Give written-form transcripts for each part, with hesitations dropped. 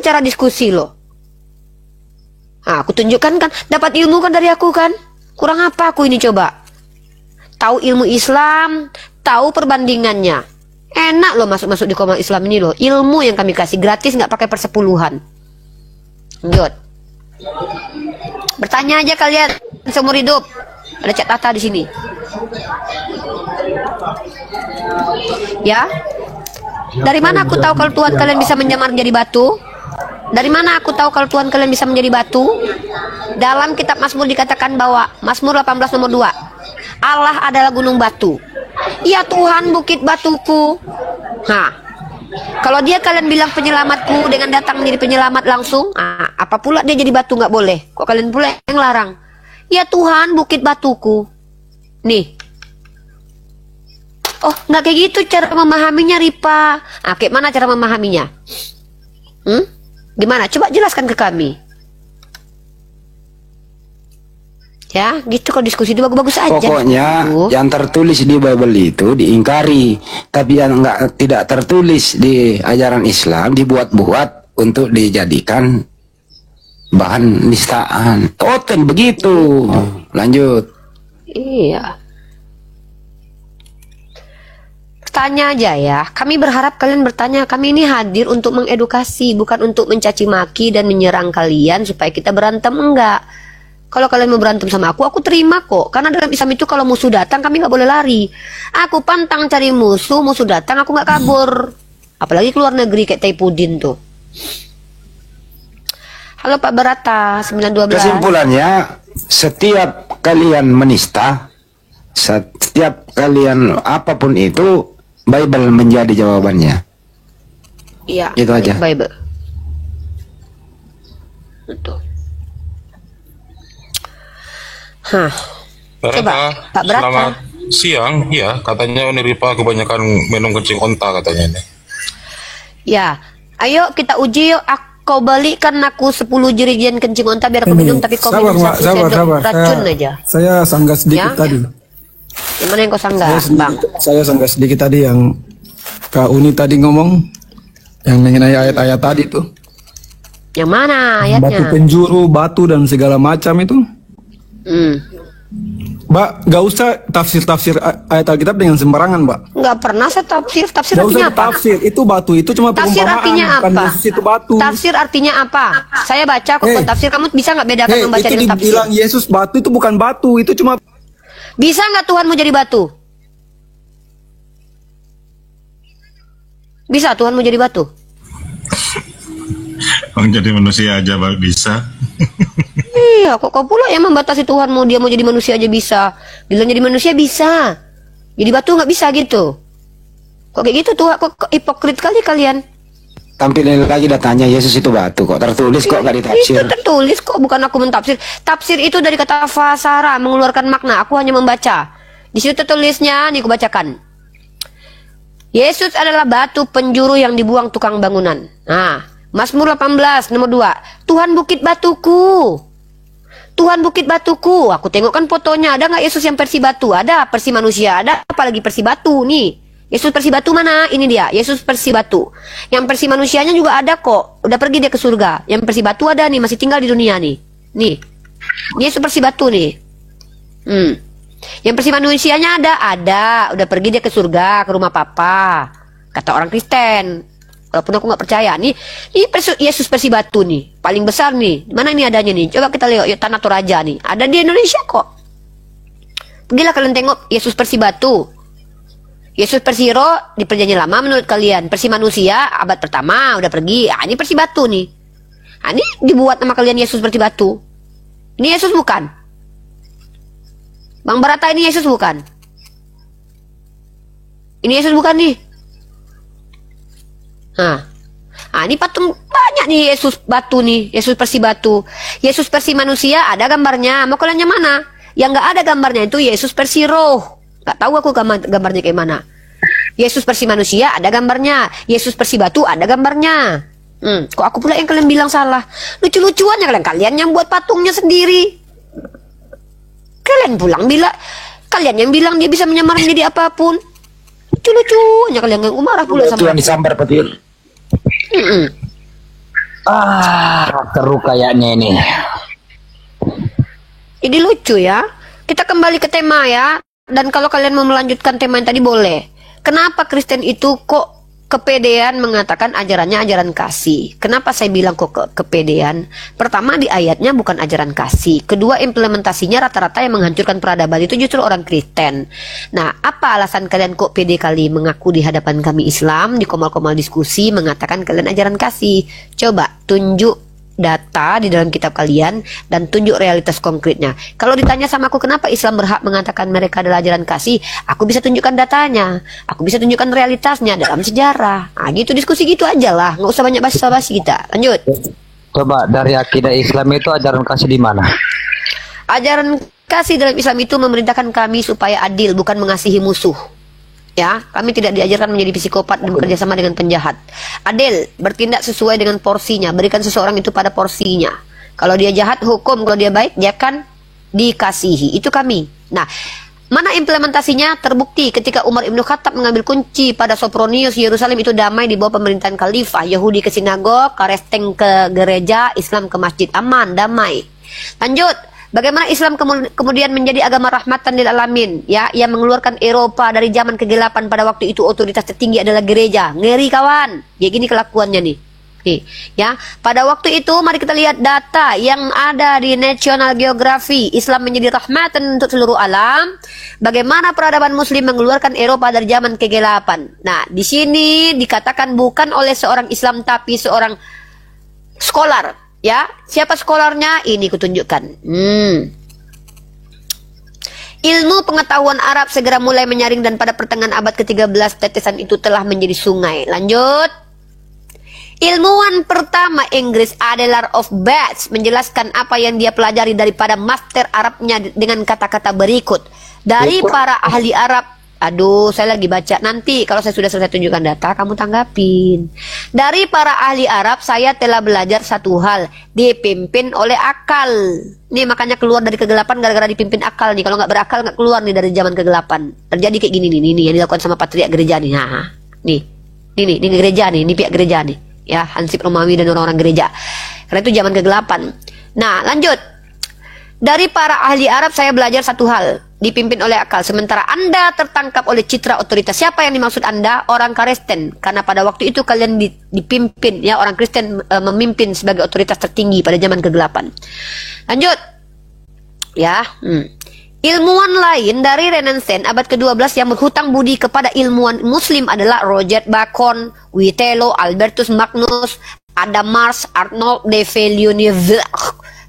cara diskusi loh. Nah, aku tunjukkan kan, dapat ilmu kan dari aku kan. Kurang apa aku ini coba? Tahu ilmu Islam, tahu perbandingannya. Enak loh masuk-masuk di Komal Islam ini loh. Ilmu yang kami kasih gratis, nggak pakai persepuluhan. Lanjut. Bertanya aja kalian seumur hidup. Ada Cak Tata di sini. Ya. Dari mana aku tahu kalau Tuhan kalian bisa menyamar menjadi batu? Dari mana aku tahu kalau Tuhan kalian bisa menjadi batu? Dalam kitab Mazmur dikatakan bahwa Mazmur 18 nomor 2, Allah adalah gunung batu. Ya Tuhan bukit batuku. Nah, kalau dia kalian bilang penyelamatku dengan datang menjadi penyelamat langsung, apa pula dia jadi batu nggak boleh? Kok kalian pula yang larang? Ya Tuhan bukit batuku. Nih. Oh, nggak kayak gitu cara memahaminya, Ripa. Kayak mana cara memahaminya? Gimana? Coba jelaskan ke kami. Ya, gitu kalau diskusi itu bagus-bagus aja. Pokoknya yang tertulis di Bible itu diingkari, tapi yang tidak tertulis di ajaran Islam dibuat-buat untuk dijadikan bahan nistaan. Toten begitu. Lanjut. Iya. Tanya aja ya. Kami berharap kalian bertanya. Kami ini hadir untuk mengedukasi, bukan untuk mencaci maki dan menyerang kalian supaya kita berantem. Enggak. Kalau kalian mau berantem sama aku terima kok. Karena dalam Islam itu kalau musuh datang kami nggak boleh lari. Aku pantang cari musuh, musuh datang aku nggak kabur. Apalagi keluar negeri kayak Taipudin tuh. Halo Pak Barata 912. Kesimpulannya, setiap kalian menista, setiap kalian apapun itu, Bible menjadi jawabannya. Iya. Itu aja. Bible. Betul. Coba Pak Barata. Selamat siang. Ya, katanya ini Ripa kebanyakan minum kencing onta katanya nih. Ya, ayo kita uji yuk. Kau balikan aku 10 jerigen kencing onta biar aku minum, tapi kau minum satu sendok racun aja. Saya sanggah sedikit tadi. Yang mana yang kau sanggah, Bang? Saya sanggah sedikit tadi yang Kak Uni tadi ngomong, yang mengenai ayat-ayat tadi tuh. Yang mana ayatnya? Batu penjuru, batu dan segala macam itu. Mbak, gak usah tafsir ayat Alkitab dengan sembarangan, Mbak. Nggak pernah saya tafsir. Tafsir Gak artinya usah apa? tafsir, itu batu itu cuma Tafsir perumpamaan. artinya Bukan apa? Yesus itu batu. Tafsir artinya apa? Saya baca kok tafsir. Kamu bisa nggak bedakan membaca itu dengan tafsir? dibilang Yesus batu itu bukan batu, itu cuma. Bisa nggak Tuhan mau jadi batu? Bisa Tuhan mau jadi batu? Orang jadi manusia aja bisa. Iya, kok kau pula yang membatasi Tuhan mau dia mau jadi manusia aja bisa. Bilang jadi manusia bisa. Jadi batu nggak bisa gitu. Kok kayak gitu Tuhan? Kok hipokrit kali kalian? Tampilin lagi datanya Yesus itu batu kok tertulis kok gak ditafsir. Itu tertulis kok, bukan aku mentafsir. Tafsir itu dari kata fasara, mengeluarkan makna. Aku hanya membaca. Di situ tertulisnya, nih aku bacakan. Yesus adalah batu penjuru yang dibuang tukang bangunan. Nah, Mazmur 18 nomor 2. Tuhan bukit batuku. Tuhan bukit batuku. Aku tengok kan fotonya, ada nggak Yesus yang versi batu? Ada versi manusia, ada apalagi versi batu nih. Yesus versi batu mana? Ini dia, Yesus versi batu. Yang versi manusianya juga ada kok. Udah pergi dia ke surga. Yang versi batu ada nih, masih tinggal di dunia nih. Nih. Yesus versi batu nih. Yang versi manusianya ada. Udah pergi dia ke surga, ke rumah papa. Kata orang Kristen. Walaupun aku nggak percaya. Nih Yesus versi batu nih. Paling besar nih. Mana ini adanya nih? Coba kita lihat. Yuk, Tanah Toraja nih. Ada di Indonesia kok. Pergilah kalian tengok Yesus versi batu. Yesus versi roh di perjanjian lama menurut kalian. Versi manusia abad pertama udah pergi. Ini versi batu nih. Ini dibuat nama kalian Yesus versi batu. Ini Yesus bukan? Bang Barata, ini Yesus bukan? Ini Yesus bukan nih? Ini patung banyak nih Yesus batu nih. Yesus versi batu. Yesus versi manusia ada gambarnya. Mau kalian yang mana? Yang nggak ada gambarnya itu Yesus versi roh. Gak tahu aku gambarnya kayak mana. Yesus versi manusia ada gambarnya. Yesus versi batu ada gambarnya. Kok aku pula yang kalian bilang salah? Lucu-lucuannya kalian yang buat patungnya sendiri. Kalian yang bilang dia bisa menyamar menjadi apapun. Lucu-lucuannya kalian yang marah pula sama Tuhan disambar petir. Seru kayaknya ini. Jadi lucu ya. Kita kembali ke tema ya. Dan kalau kalian mau melanjutkan tema yang tadi boleh. Kenapa Kristen itu kok kepedean mengatakan ajarannya ajaran kasih? Kenapa saya bilang kok kepedean? Pertama, di ayatnya bukan ajaran kasih. Kedua, implementasinya rata-rata yang menghancurkan peradaban itu justru orang Kristen. Nah, apa alasan kalian kok pede kali mengaku di hadapan kami Islam, di komal-komal diskusi mengatakan kalian ajaran kasih? Coba tunjuk data di dalam kitab kalian dan tunjuk realitas konkretnya. Kalau ditanya sama aku kenapa Islam berhak mengatakan mereka adalah ajaran kasih, aku bisa tunjukkan datanya, aku bisa tunjukkan realitasnya dalam sejarah. Nah, gitu diskusi gitu aja lah, nggak usah banyak basa-basi kita. Lanjut. Coba dari akidah Islam itu ajaran kasih di mana? Ajaran kasih dalam Islam itu memerintahkan kami supaya adil, bukan mengasihi musuh. Ya, kami tidak diajarkan menjadi psikopat dan bekerja sama dengan penjahat. Adil, bertindak sesuai dengan porsinya, berikan seseorang itu pada porsinya. Kalau dia jahat, hukum. Kalau dia baik, dia akan dikasihi. Itu kami. Nah, mana implementasinya? Terbukti ketika Umar Ibn Khattab mengambil kunci pada Sopronius, Yerusalem itu damai di bawah pemerintahan khalifah. Yahudi ke sinagog, Kristen ke gereja, Islam ke masjid, aman, damai. Lanjut. Bagaimana Islam kemudian menjadi agama rahmatan lil alamin, ya, yang mengeluarkan Eropa dari zaman kegelapan. Pada waktu itu otoritas tertinggi adalah gereja. Ngeri kawan. Ya gini kelakuannya nih. Nih, ya. Pada waktu itu mari kita lihat data yang ada di National Geography. Islam menjadi rahmatan untuk seluruh alam. Bagaimana peradaban muslim mengeluarkan Eropa dari zaman kegelapan. Nah, di sini dikatakan bukan oleh seorang Islam tapi seorang scholar. Ya, siapa skolarnya? Ini kutunjukkan. Ilmu pengetahuan Arab segera mulai menyaring dan pada pertengahan abad ke-13 tetesan itu telah menjadi sungai. Lanjut. Ilmuwan pertama Inggris Adelaar of Bath menjelaskan apa yang dia pelajari daripada master Arabnya dengan kata-kata berikut. Dari para ahli Arab. Aduh, saya lagi baca. Nanti kalau saya sudah selesai tunjukkan data, kamu tanggapin. Dari para ahli Arab, saya telah belajar satu hal. Dipimpin oleh akal. Nih makanya keluar dari kegelapan gara-gara dipimpin akal nih. Kalau nggak berakal nggak keluar nih dari zaman kegelapan. Terjadi kayak gini nih yang dilakukan sama patriark gereja nih. Nah, nih gereja nih, ini pihak gereja nih. Ya, Hansip Romawi dan orang-orang gereja. Karena itu zaman kegelapan. Nah, lanjut. Dari para ahli Arab saya belajar satu hal. Dipimpin oleh akal. Sementara Anda tertangkap oleh citra otoritas. Siapa yang dimaksud Anda? Orang Kristen. Karena pada waktu itu kalian dipimpin. Ya, orang Kristen memimpin sebagai otoritas tertinggi pada zaman kegelapan. Lanjut. Ya. Ilmuwan lain dari Renaissance abad ke-12 yang berhutang budi kepada ilmuwan muslim adalah Roger Bacon, Witello, Albertus Magnus, Adam Mars, Arnold de Villeneuve,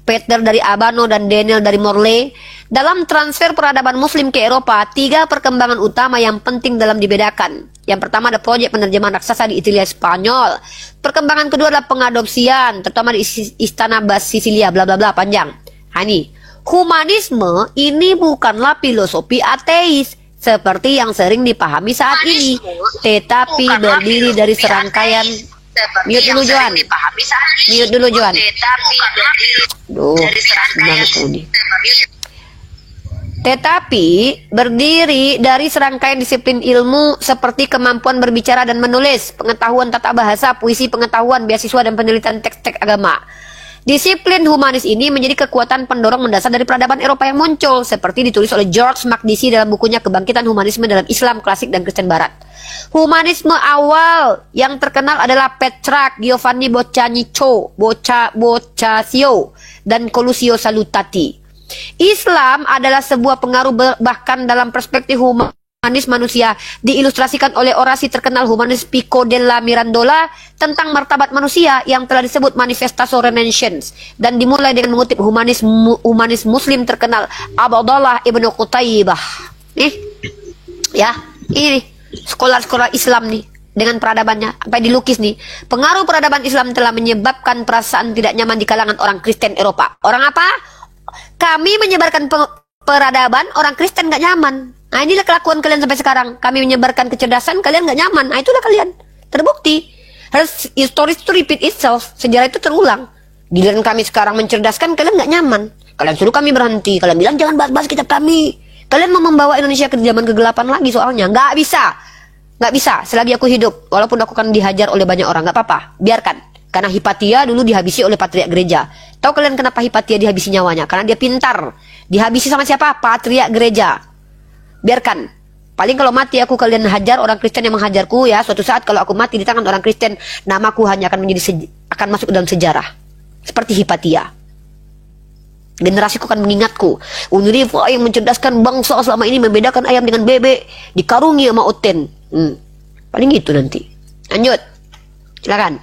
Peter dari Abano dan Daniel dari Morley. Dalam transfer peradaban muslim ke Eropa, 3 perkembangan utama yang penting dalam dibedakan. Yang pertama ada proyek penerjemahan raksasa di Italia Spanyol. Perkembangan kedua adalah pengadopsian, terutama di istana Bas Sisilia, bla bla bla, panjang. Nah, ini humanisme ini bukanlah filosofi ateis seperti yang sering dipahami saat ini, tetapi berdiri dari serangkaian. Mute dulu Joan. Mute dulu Joan. Duh, tetapi berdiri dari serangkaian disiplin ilmu seperti kemampuan berbicara dan menulis, pengetahuan tata bahasa, puisi, pengetahuan, beasiswa, dan penelitian teks-teks agama. Disiplin humanis ini menjadi kekuatan pendorong mendasar dari peradaban Eropa yang muncul, seperti ditulis oleh George Makdisi dalam bukunya Kebangkitan Humanisme dalam Islam Klasik dan Kristen Barat. Humanisme awal yang terkenal adalah Petrarch, Giovanni Boccaccio, dan Colusio Salutati. Islam adalah sebuah pengaruh bahkan dalam perspektif humanis manusia, diilustrasikan oleh orasi terkenal humanis Pico della Mirandola tentang martabat manusia yang telah disebut Manifesto Renaissance dan dimulai dengan mengutip humanis muslim terkenal Abdullah Ibnu Qutaibah. Ya, ini sekolah-sekolah Islam nih dengan peradabannya sampai dilukis nih. Pengaruh peradaban Islam telah menyebabkan perasaan tidak nyaman di kalangan orang Kristen Eropa. Orang apa? Kami menyebarkan peradaban, orang Kristen gak nyaman. Nah, inilah kelakuan kalian sampai sekarang. Kami menyebarkan kecerdasan, kalian gak nyaman. Nah, itulah kalian. Terbukti. History to repeat itself. Sejarah itu terulang. Giliran kami sekarang mencerdaskan, kalian gak nyaman. Kalian suruh kami berhenti. Kalian bilang jangan bahas-bahas kitab kami. Kalian mau membawa Indonesia ke zaman kegelapan lagi soalnya. Gak bisa. Gak bisa selagi aku hidup. Walaupun aku akan dihajar oleh banyak orang. Gak apa-apa. Biarkan. Karena Hipatia dulu dihabisi oleh patriark gereja. Tahu kalian kenapa Hipatia dihabisi nyawanya? Karena dia pintar. Dihabisi sama siapa? Patriark gereja. Biarkan. Paling kalau mati aku kalian hajar orang Kristen yang menghajarku ya. Suatu saat kalau aku mati di tangan orang Kristen, namaku hanya akan akan masuk ke dalam sejarah. Seperti Hipatia. Generasiku akan mengingatku. Unriva yang mencerdaskan bangsa selama ini membedakan ayam dengan bebek, dikarungi sama Oten. Paling gitu nanti. Lanjut. Silakan.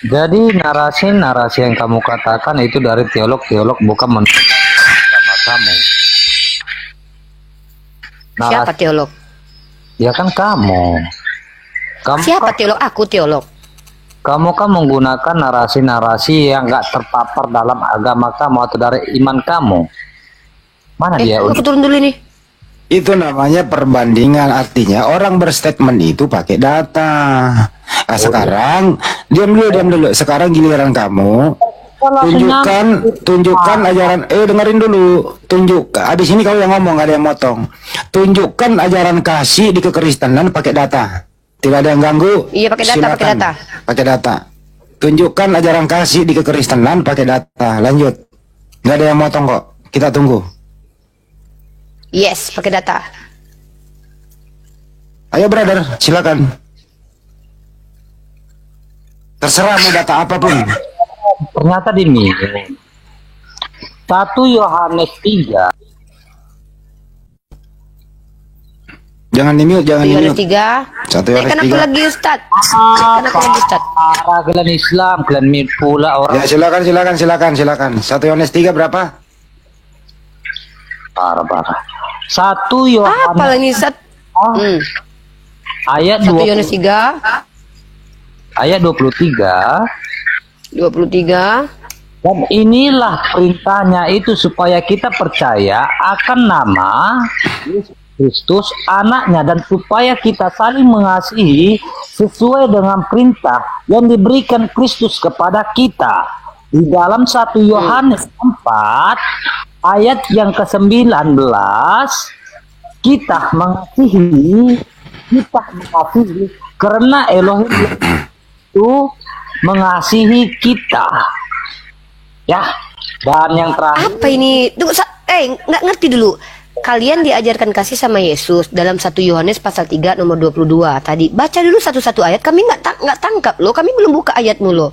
Jadi narasi-narasi yang kamu katakan itu dari teolog-teolog, bukan menurut agama kamu. Siapa teolog? Ya kan kamu. Siapa teolog? Aku teolog. Kamu kan menggunakan narasi-narasi yang nggak terpapar dalam agama kamu atau dari iman kamu. Mana dia? Aku turun dulu nih. Itu namanya perbandingan, artinya orang berstatement itu pakai data. Sekarang diam dulu. Sekarang giliran kamu tunjukkan ajaran. Dengerin dulu. Abis ini kau yang ngomong, gak ada yang motong. Tunjukkan ajaran kasih di kekristenan pakai data. Tidak ada yang ganggu. Iya, pakai data, Silakan. Pakai data. Tunjukkan ajaran kasih di kekristenan pakai data. Lanjut. Gak ada yang motong kok. Kita tunggu. Yes, pakai data. Ayo brother, silakan. Terserah mau data apapun. Ternyata ini 1 Yohanes 3. Jangan di mute, jangan di Yohanes mute. 3. 1 Yohanes Kan aku 3. lagi Ustaz. Kan aku lagi Ustaz. Para kalian Islam, kalian mute pula orang. Ya silakan. 1 Yohanes 3 berapa? Parah. 1 Apa Yohanes lagi Ustaz? ayat 1 Yohanes 3 ayat 23. 23. Dan inilah perintahnya itu supaya kita percaya akan nama Yesus Kristus anaknya, dan supaya kita saling mengasihi sesuai dengan perintah yang diberikan Kristus kepada kita. Di dalam 1 Yohanes 4 ayat yang ke-19, kita mengasihi karena Elohim itu mengasihi kita. Ya, dan yang terakhir. Apa ini? Tunggu, nggak ngerti dulu. Kalian diajarkan kasih sama Yesus dalam 1 Yohanes pasal 3 nomor 22 tadi. Baca dulu satu-satu ayat. Kami nggak tangkap loh. Kami belum buka ayatmu loh.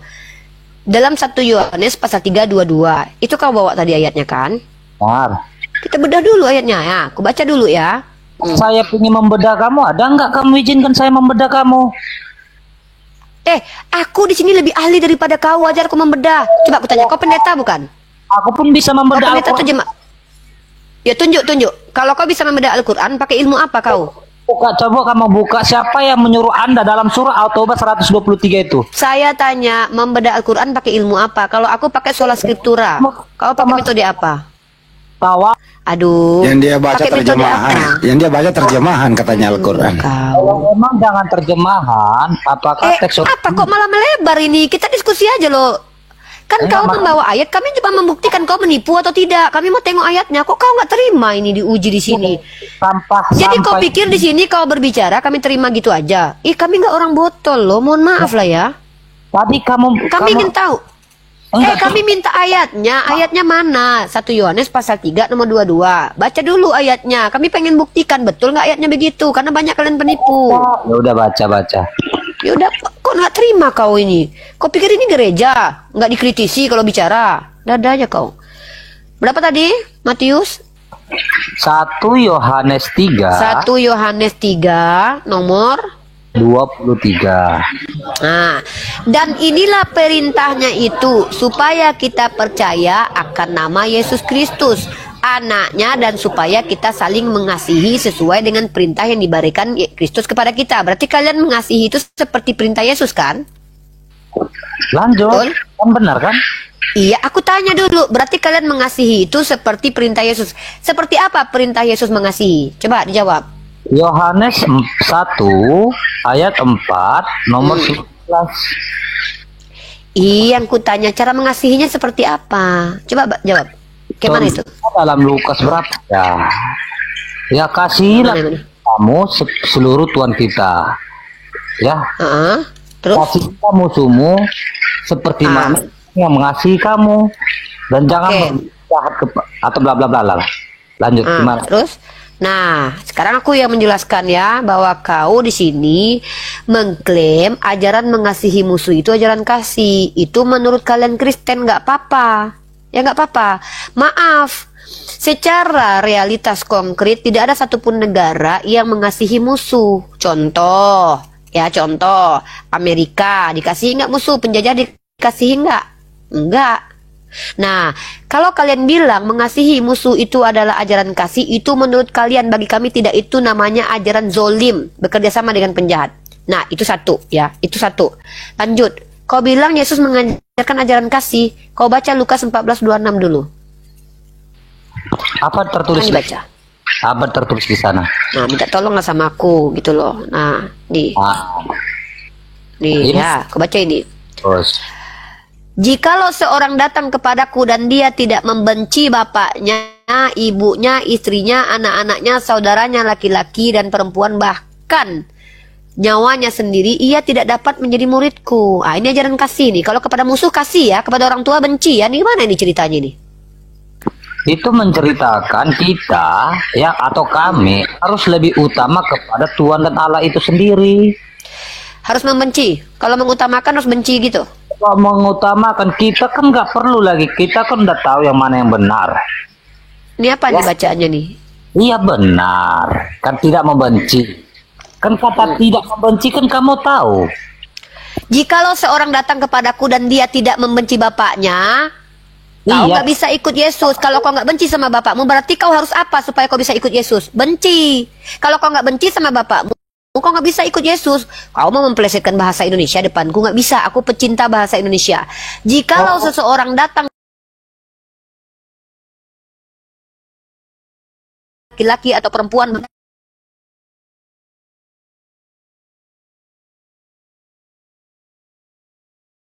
Dalam 1 Yohanes pasal 3 22. Itu kau bawa tadi ayatnya kan? Benar. Kita bedah dulu ayatnya ya. Aku baca dulu ya. Saya ingin membedah kamu. Ada nggak kamu izinkan saya membedah kamu? Aku di sini lebih ahli daripada kau. Ajar aku membedah. Coba aku tanya, kau pendeta bukan? Aku pun bisa Kau membedah pendeta tuh Al-Quran. jemaat. Ya tunjuk. Kalau kau bisa membedah Al-Quran, pakai ilmu apa kau? Coba kamu buka siapa yang menyuruh Anda dalam surah At-Taubah 123 itu. Saya tanya, membedah Al-Quran pakai ilmu apa? Kalau aku pakai sola scriptura, kau pakai metode apa? Tawa. Aduh. Yang dia baca pakai metode terjemahan. apa? Yang dia baca terjemahan katanya Al-Quran. Kau. Kalau memang jangan terjemahan, apakah teks Apa kok malah melebar ini? Kita diskusi aja loh. Kan kau membawa ayat, kami coba membuktikan kau menipu atau tidak. Kami mau tengok ayatnya. Kok kau nggak terima ini diuji di sini? Jadi kau pikir di sini kau berbicara, kami terima gitu aja? Kami nggak orang botol loh. Mohon maaf lah ya. Tadi Kami ingin tahu. Kami minta ayatnya. Ayatnya mana? 1 Yohanes pasal 3 nomor 22. Baca dulu ayatnya. Kami pengen buktikan betul nggak ayatnya begitu. Karena banyak kalian penipu. Ya udah baca. Ya udah, kok nggak terima kau ini? Kau pikir ini gereja? Nggak dikritisi kalau bicara? Dada aja kau. Berapa tadi, Matius? 1 Yohanes 3 1 Yohanes 3 nomor 23. Nah, dan inilah perintahnya itu, supaya kita percaya akan nama Yesus Kristus, anaknya, dan supaya kita saling mengasihi sesuai dengan perintah yang diberikan Kristus kepada kita. Berarti kalian mengasihi itu seperti perintah Yesus kan? Lanjut. Betul? Kan benar kan? Iya, aku tanya dulu. Berarti kalian mengasihi itu seperti perintah Yesus. Seperti apa perintah Yesus mengasihi? Coba dijawab. Yohanes 1 ayat 4 nomor 11. Yang ku tanya cara mengasihinya seperti apa? Coba jawab. Gimana itu? Dalam Lukas berapa ya? Ya kasihilah Mana? kamu seluruh Tuhan kita. ya. Terus? Kasih musuhmu seperti mana yang mengasihi kamu, dan jangan jahat atau bla bla bla lah. Lanjut gimana? Terus? Nah, sekarang aku yang menjelaskan ya bahwa kau di sini mengklaim ajaran mengasihi musuh itu ajaran kasih. Itu menurut kalian Kristen nggak apa-apa. Ya nggak apa-apa. Maaf, secara realitas konkret tidak ada satupun negara yang mengasihi musuh. Contoh, Amerika dikasihi nggak musuh, penjajah dikasihi nggak? Enggak. Nah, kalau kalian bilang mengasihi musuh itu adalah ajaran kasih, itu menurut kalian, bagi kami tidak, itu namanya ajaran zolim, bekerja sama dengan penjahat. Nah, itu satu ya, itu satu. Lanjut, kau bilang Yesus mengajarkan ajaran kasih, kau baca Lukas 14:26 dulu. Apa tertulis? Baca. Apa tertulis di sana? Nah, minta tolonglah sama aku gitu loh. Nah, nih ini? Ya, kau baca ini. Terus. Jikalau seorang datang kepadaku dan dia tidak membenci bapaknya, ibunya, istrinya, anak-anaknya, saudaranya laki-laki dan perempuan, bahkan nyawanya sendiri, ia tidak dapat menjadi muridku. Ini ajaran kasih nih. Kalau kepada musuh kasih ya, kepada orang tua benci ya. Ini gimana ini ceritanya nih? Itu menceritakan kita ya, atau kami harus lebih utama kepada Tuhan dan Allah itu sendiri. Harus membenci. Kalau mengutamakan harus benci gitu. Kalau mengutamakan, kita kan nggak perlu lagi, kita kan udah tahu yang mana yang benar. Ini apa nih bacaannya nih? Iya benar, kan tidak membenci. Kan kata tidak membenci kan kamu tahu. Jikalau seorang datang kepadaku dan dia tidak membenci bapaknya, kau nggak bisa ikut Yesus. Kalau kau nggak benci sama bapakmu, berarti kau harus apa supaya kau bisa ikut Yesus? Benci. Kalau kau nggak benci sama bapakmu, kau nggak bisa ikut Yesus. Kau mau memplesetkan bahasa Indonesia depanku, nggak bisa. Aku pecinta bahasa Indonesia. Jikalau seseorang datang laki-laki atau perempuan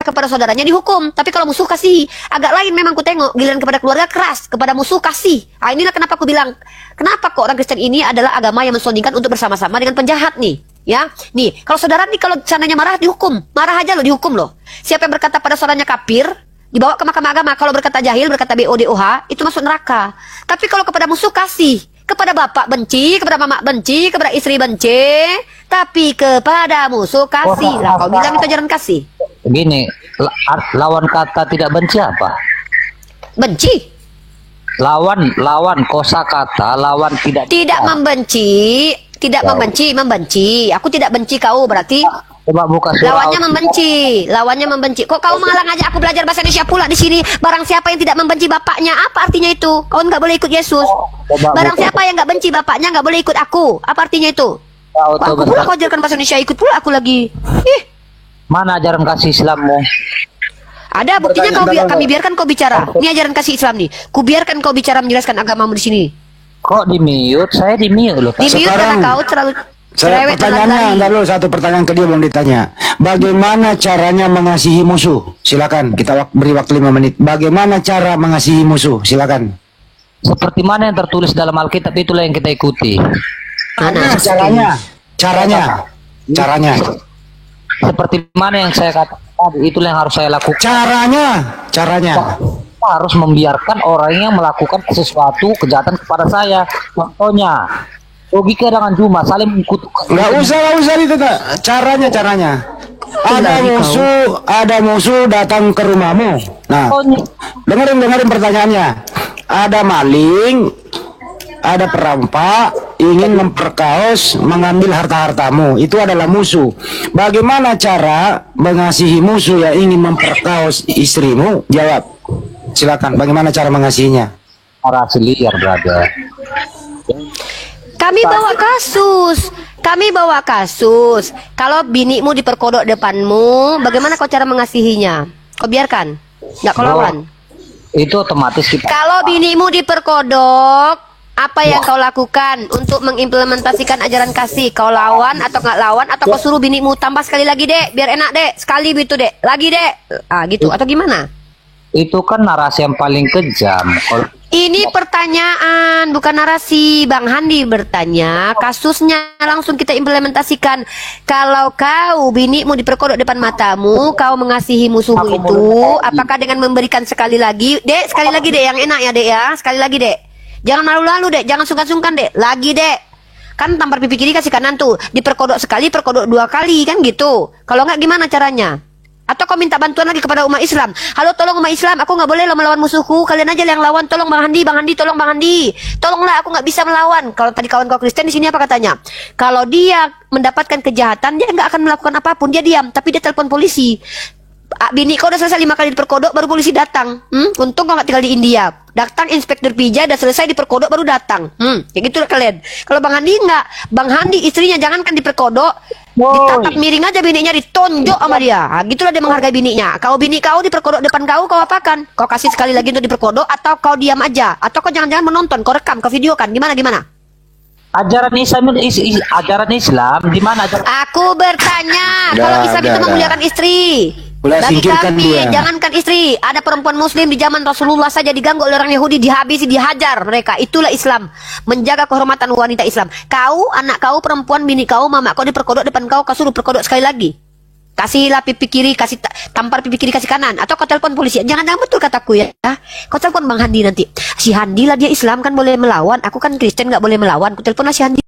kepada saudaranya, dihukum. Tapi kalau musuh kasih, agak lain memang ku tengok. Giliran kepada keluarga keras, kepada musuh kasih. Inilah kenapa aku bilang, kenapa kok orang Kristen ini adalah agama yang mensondingkan untuk bersama-sama dengan penjahat nih. Ya, nih kalau saudara nih kalau sananya marah dihukum, marah aja loh dihukum loh. Siapa yang berkata pada saudaranya kafir, dibawa ke mahkamah agama. Kalau berkata jahil, berkata BODOH, itu masuk neraka. Tapi kalau kepada musuh kasih, kepada bapak benci, kepada mama benci, kepada istri benci, tapi kepada musuh kasih. Lah kau bilang itu ajaran kasih. Begini, lawan kata tidak benci apa? Benci. Lawan kosakata, lawan tidak membenci, membenci. Aku tidak benci kau, berarti coba buka surah lawannya membenci. Kok kau menghalang aja aku belajar bahasa Indonesia pula di sini? Barang siapa yang tidak membenci bapaknya, apa artinya itu? Kau nggak boleh ikut Yesus. Barang siapa yang nggak benci bapaknya nggak boleh ikut aku. Apa artinya itu? Aku pula kau ajarkan bahasa Indonesia, ikut pula aku lagi. Mana ajaran kasih Islammu? Ada buktinya, kami biarkan kau bicara. Ini ajaran kasih Islam nih. Ku biarkan kau bicara menjelaskan agamamu di sini. Kok di mute? Saya di mute loh. Di mute karena kau terlalu cerewet. Pertanyaannya, satu pertanyaan ke dia belum ditanya. Bagaimana caranya mengasihi musuh? Silakan, kita beri waktu 5 menit. Bagaimana cara mengasihi musuh? Silakan. Seperti mana yang tertulis dalam Alkitab, itulah yang kita ikuti. Mana? Caranya. Seperti mana yang saya katakan tadi, itulah yang harus saya lakukan. Caranya. Saya harus membiarkan orang yang melakukan sesuatu kejahatan kepada saya. Contohnya, logika dengan Juma saling mengutuk. Nggak usah itu. Caranya. Ada musuh datang ke rumahmu. Nah, dengerin pertanyaannya. Ada maling, ada perampak, ingin memperkaos, mengambil harta-hartamu. Itu adalah musuh. Bagaimana cara mengasihi musuh yang ingin memperkaos istrimu? Jawab. Silakan. Bagaimana cara mengasihinya? Para liar, brother. Kami bawa kasus. Kalau binimu diperkodok depanmu, bagaimana kau cara mengasihinya? Kau biarkan? Nggak kau lawan? Itu otomatis kita. Kalau binimu diperkodok, apa yang kau lakukan untuk mengimplementasikan ajaran kasih? Kau lawan atau nggak lawan? Atau kau suruh binimu tambah sekali lagi dek, biar enak dek, sekali gitu dek, lagi dek, gitu atau gimana? itu kan narasi yang paling kejam. Kalau Ini pertanyaan, bukan narasi. Bang Handi bertanya, kasusnya langsung kita implementasikan. Kalau kau binimu diperkodok depan matamu, kau mengasihi musuhmu itu, apakah dengan memberikan sekali lagi, Dek, sekali lagi Dek, yang enak ya Dek ya, sekali lagi Dek. Jangan malu-malu Dek, jangan sungkan-sungkan Dek, lagi Dek. Kan tampar pipi kiri kasih kanan tuh, diperkodok sekali, perkodok 2 kali, kan gitu. Kalau nggak gimana caranya? Atau kau minta bantuan lagi kepada umat Islam. Halo, tolong umat Islam, aku nggak boleh lo melawan musuhku. Kalian aja yang lawan. Tolong Bang Handi, tolong Bang Handi. Tolonglah, aku nggak bisa melawan. Kalau tadi kawan kau Kristen di sini apa katanya? Kalau dia mendapatkan kejahatan, dia nggak akan melakukan apapun. Dia diam, tapi dia telepon polisi. Bini kau udah selesai 5 kali diperkodok, baru polisi datang. Untung kau nggak tinggal di India. Datang Inspektur Pija, udah selesai diperkodok, baru datang. Ya gitu kalian. Kalau Bang Handi nggak, Bang Handi istrinya jangankan diperkodok, ditatap miring aja bininya, ditonjok sama dia. Gitulah dia menghargai bininya. Kalau bini kau diperkodok depan kau apakan? Kau kasih sekali lagi untuk diperkodok, atau kau diam aja, atau kau jangan-jangan menonton, kau rekam, kau videokan, gimana? ajaran Islam di mana ajaran? Aku bertanya, kalau Islam itu memuliakan istri. Bagi kami, jangankan istri, ada perempuan muslim di zaman Rasulullah saja diganggu oleh orang Yahudi, dihabisi, dihajar mereka. Itulah Islam, menjaga kehormatan wanita Islam. Kau, anak kau, perempuan, bini kau, mama kau diperkodok depan kau suruh perkodok sekali lagi. Kasihlah pipi kiri, kasih tampar pipi kiri, kasih kanan, atau kau telepon polisi. Jangan betul kataku ya. Kau telepon Bang Handi nanti. Si Handi lah dia Islam kan boleh melawan, aku kan Kristen nggak boleh melawan. Ku teleponlah si Handi.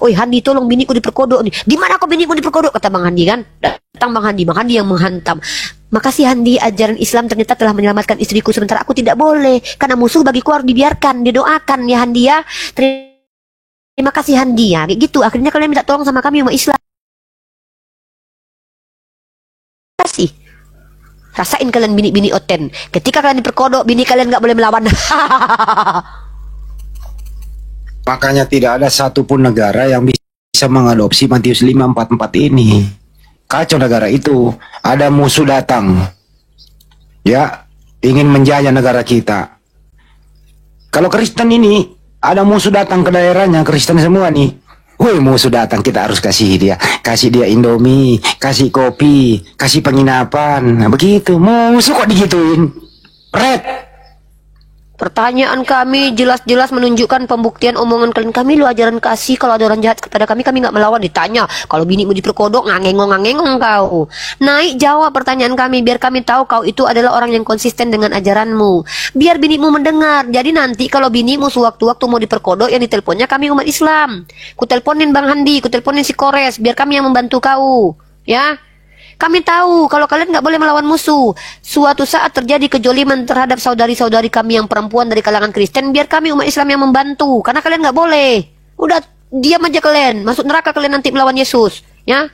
Oi Handi, tolong biniku diperkodok nih. Di mana kau biniku diperkodok? Kata Bang Handi kan. Datang Bang Handi yang menghantam. Makasih Handi, ajaran Islam ternyata telah menyelamatkan istriku, sementara aku tidak boleh. Karena musuh bagiku harus dibiarkan, didoakan ya Handi ya. Terima kasih Handi ya. Kayak gitu. Akhirnya kalian minta tolong sama kami umat Islam. Kasih. Rasain kalian bini-bini oten. Ketika kalian diperkodok, bini kalian nggak boleh melawan. Makanya tidak ada satupun negara yang bisa mengadopsi Matius 5:44 ini. Kacau negara itu. Ada musuh datang, ya, ingin menjajah negara kita. Kalau Kristen ini, ada musuh datang ke daerahnya, Kristen semua nih. Woi, musuh datang, kita harus kasih dia Indomie, kasih kopi, kasih penginapan. Nah, begitu, musuh kok digituin. Red. Pertanyaan kami jelas-jelas menunjukkan pembuktian omongan kalian. Kami lu ajaran kasih, kalau ada orang jahat kepada kami nggak melawan. Ditanya, kalau binimu diperkodok, ngangengong kau. Naik jawab pertanyaan kami, biar kami tahu kau itu adalah orang yang konsisten dengan ajaranmu. Biar binimu mendengar. Jadi nanti kalau binimu sewaktu-waktu mau diperkodok, yang diteleponnya kami umat Islam. Ku teleponin Bang Handi, ku teleponin si Kores, biar kami yang membantu kau. Ya. Kami tahu kalau kalian nggak boleh melawan musuh. Suatu saat terjadi kejoliman terhadap saudari-saudari kami yang perempuan dari kalangan Kristen, biar kami umat Islam yang membantu. Karena kalian nggak boleh. Udah, diam aja kalian. Masuk neraka kalian nanti melawan Yesus. Ya.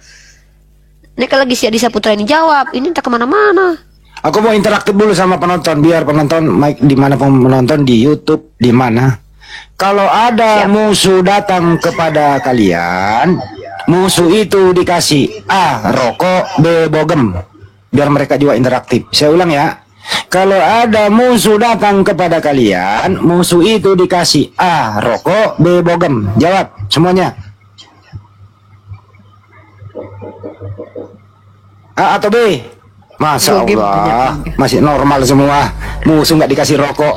Ini kalau lagi si Adisa Putra ini jawab, ini entah kemana-mana. Aku mau interaktif dulu sama penonton, biar penonton di mana pun menonton, di YouTube, di mana. Kalau ada musuh datang kepada kalian, musuh itu dikasih A, rokok, B, bogem, biar mereka juga interaktif. Saya ulang ya. Kalau ada musuh datang kepada kalian, musuh itu dikasih A, rokok, B, bogem. Jawab semuanya. A atau B? Masya Allah, masih normal semua. Musuh nggak dikasih rokok.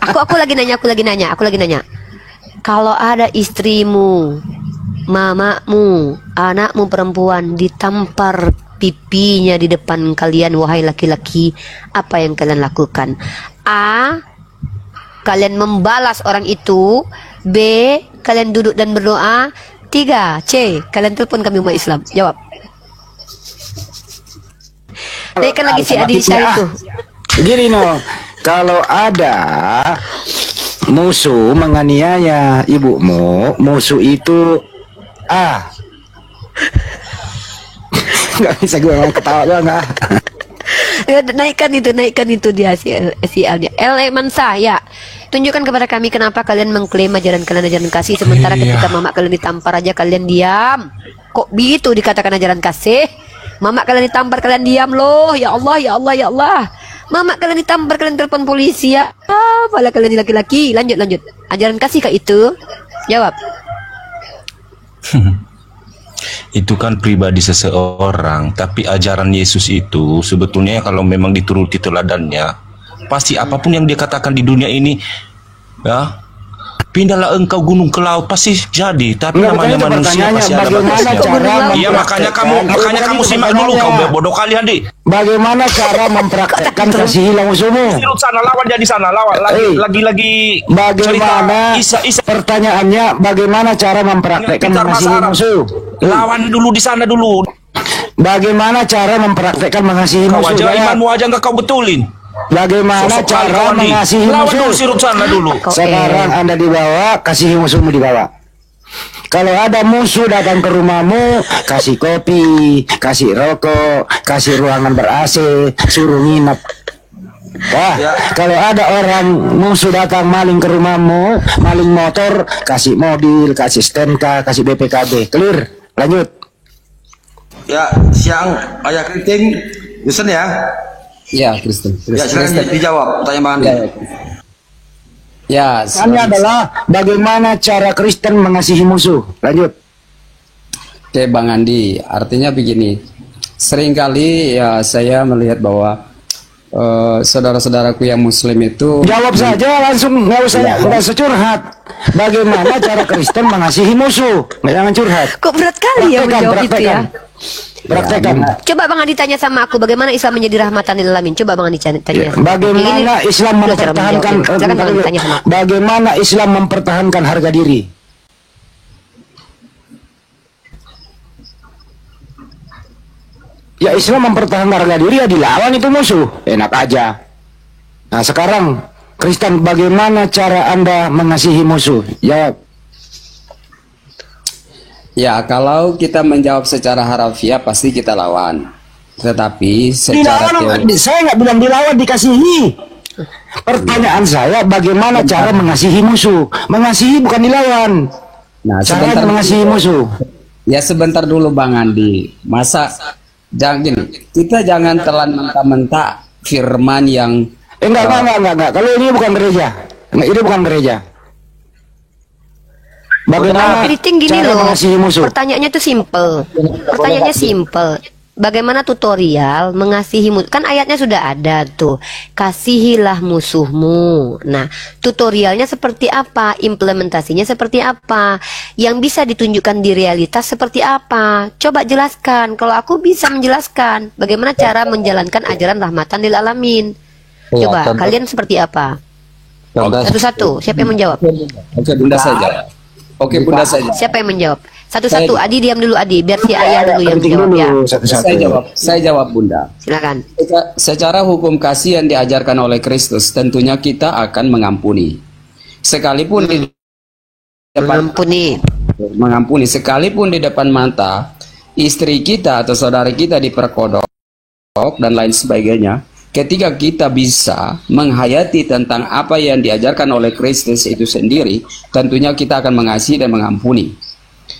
Aku lagi nanya. Kalau ada istrimu, mamamu, anakmu perempuan ditampar pipinya di depan kalian, wahai laki-laki, apa yang kalian lakukan? A, kalian membalas orang itu. B, kalian duduk dan berdoa. 3, C, kalian telepon kami umat Islam. Jawab. Tadi kan lagi si Adisa itu. Gini no, kalau ada musuh menganiaya ibumu, musuh itu A. Nggak bisa gue ngomong ketawa doang nggak. Naikkan itu dia si Alnya. Mansa ya. Tunjukkan kepada kami kenapa kalian mengklaim ajaran kasih, sementara ketika mama kalian ditampar aja kalian diam. Kok begitu dikatakan ajaran kasih? Mama kalian ditampar kalian diam loh. Ya Allah. Mama kalian ditampar kalian telepon polisi ya. Malah kalian laki-laki. Lanjut. Ajaran kasih kah itu? Jawab. itu kan pribadi seseorang, tapi ajaran Yesus itu sebetulnya kalau memang dituruti teladannya, pasti apapun yang dia katakan di dunia ini, ya, pindahlah engkau gunung ke laut, pasti jadi. Tapi Enggak, namanya bukan itu manusia pertanyaannya, pasti ada bagaimana batasnya. cara Iya, makanya kamu simak dulu, kau bodoh kali Andi. Bagaimana cara mempraktekkan kasihilah musuhmu? Sirut sana, lawan jadi sana, lawan lagi Bagaimana cerita Isa pertanyaannya? Bagaimana cara mempraktekkan Pintar mengasihi bahasa Arab. musuh? Lawan dulu di sana dulu. Bagaimana cara mempraktekkan mengasihi Kau musuh? aja Jawab. imanmu aja enggak kau betulin. Bagaimana Sosok kali cara kau Andi. mengasihi Lawan dulu musuh? sirut sana dulu. Sekarang Anda dibawa, kasihi musuhmu dibawa. Kalau ada musuh datang ke rumahmu, kasih kopi, kasih rokok, kasih ruangan ber-AC, suruh nginep. Wah, kalau ada orang musuh datang maling ke rumahmu, maling motor, kasih mobil, kasih STNK, kasih BPKB. Clear? Lanjut. Ya, siang Ayah Kriting, Yusen ya. Ya, Kristen. Ya, silakan dijawab pertanyaan Bang Andi. Ya, Ini adalah bagaimana cara Kristen mengasihi musuh. Lanjut. Oke, Bang Andi. Artinya begini. Seringkali ya saya melihat bahwa saudara-saudaraku yang Muslim itu Jawab saja langsung, nggak usah curhat. Bagaimana cara Kristen mengasihi musuh? Jangan curhat. Kok berat kali ya menjawab itu ya? Praktekkan. Coba Bang Andi tanya sama aku, bagaimana Islam menjadi rahmatan lil alamin? Coba Bang Andi tanya. Bagaimana Ini Islam dua cara mempertahankan menjawab. Silakan Bang Andi tanya sama aku. bagaimana Islam mempertahankan harga diri? Ya Islam mempertahankan harga diri ya dilawan itu musuh. Enak aja. Nah sekarang Kristen, bagaimana cara Anda mengasihi musuh? Jawab. ya kalau kita menjawab secara harafiah pasti kita lawan. Tetapi secara Dilawan, teori saya nggak bilang dilawan, dikasihi. Pertanyaan saya, bagaimana cara mengasihi musuh? Mengasihi bukan dilawan. nah Caranya mengasihi musuh. Ya sebentar dulu Bang Andi. Masa jangan gini, kita jangan telan mentah-mentah firman yang Enggak. Kalau ini bukan gereja. Ini bukan gereja. Bagaimana Kriting gini cara loh. mengasihi musuh? Pertanyaannya tuh simple. Pertanyaannya simple. Bagaimana tutorial mengasihi musuh? Kan ayatnya sudah ada tuh. Kasihilah musuhmu. Nah, tutorialnya seperti apa? Implementasinya seperti apa? Yang bisa ditunjukkan di realitas seperti apa? Coba jelaskan. Kalau aku bisa menjelaskan bagaimana cara menjalankan ajaran rahmatan lil alamin. Coba kalian seperti apa? Satu-satu. Siapa yang menjawab? Oke, Bunda saja. Oke, Bunda saja. Siapa yang menjawab? Satu-satu. Adi diam dulu Adi, biar si ayah dulu yang menjawab ya. Saya jawab Bunda. Silakan. Secara hukum kasih yang diajarkan oleh Kristus, tentunya kita akan mengampuni. Sekalipun di depan mengampuni sekalipun di depan mata istri kita atau saudara kita diperkodok dan lain sebagainya. Ketika kita bisa menghayati tentang apa yang diajarkan oleh Kristus itu sendiri, tentunya kita akan mengasihi dan mengampuni.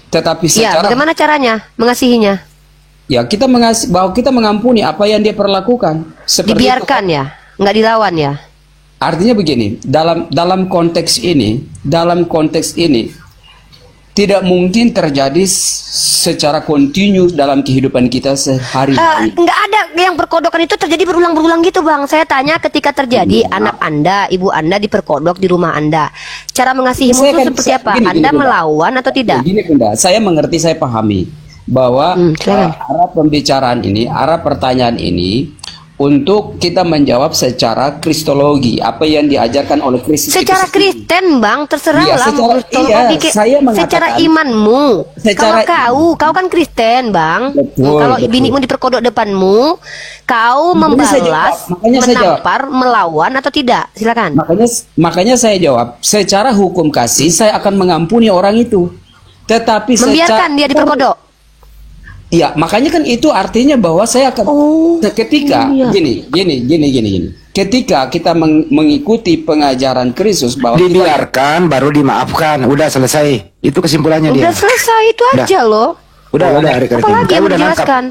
Tetapi Ya, bagaimana caranya mengasihinya? ya kita bahwa kita mengampuni apa yang dia perlakukan. Seperti Dibiarkan itu. ya, nggak dilawan ya. Artinya begini, dalam konteks ini tidak mungkin terjadi secara kontinu dalam kehidupan kita sehari-hari. Nggak ada yang perkodokan itu terjadi berulang-berulang gitu Bang. Saya tanya ketika terjadi anak Anda, ibu Anda diperkodok di rumah Anda. Cara mengasihi musuh seperti apa? Anda melawan atau tidak? Gini Bunda, saya mengerti, saya pahami bahwa arah pembicaraan ini, arah pertanyaan ini untuk kita menjawab secara kristologi, apa yang diajarkan oleh Kristus. Secara Kristen Bang, terserah Iya, lah. saya mengatakan secara imanmu. Secara Kalau kau kan Kristen Bang. Betul, Kalau betul. binimu diperkodok depanmu, kau membalas, menampar, melawan atau tidak? Silakan. Makanya saya jawab, secara hukum kasih saya akan mengampuni orang itu. Tetapi Membiarkan dia diperkodok. Ya, makanya kan itu artinya bahwa saya akan ketika gini. Ketika kita mengikuti pengajaran Kristus bahwa dibiarkan baru dimaafkan, udah selesai. Itu kesimpulannya dia. Udah selesai itu aja loh. Udah. Apalagi yang menjelaskan.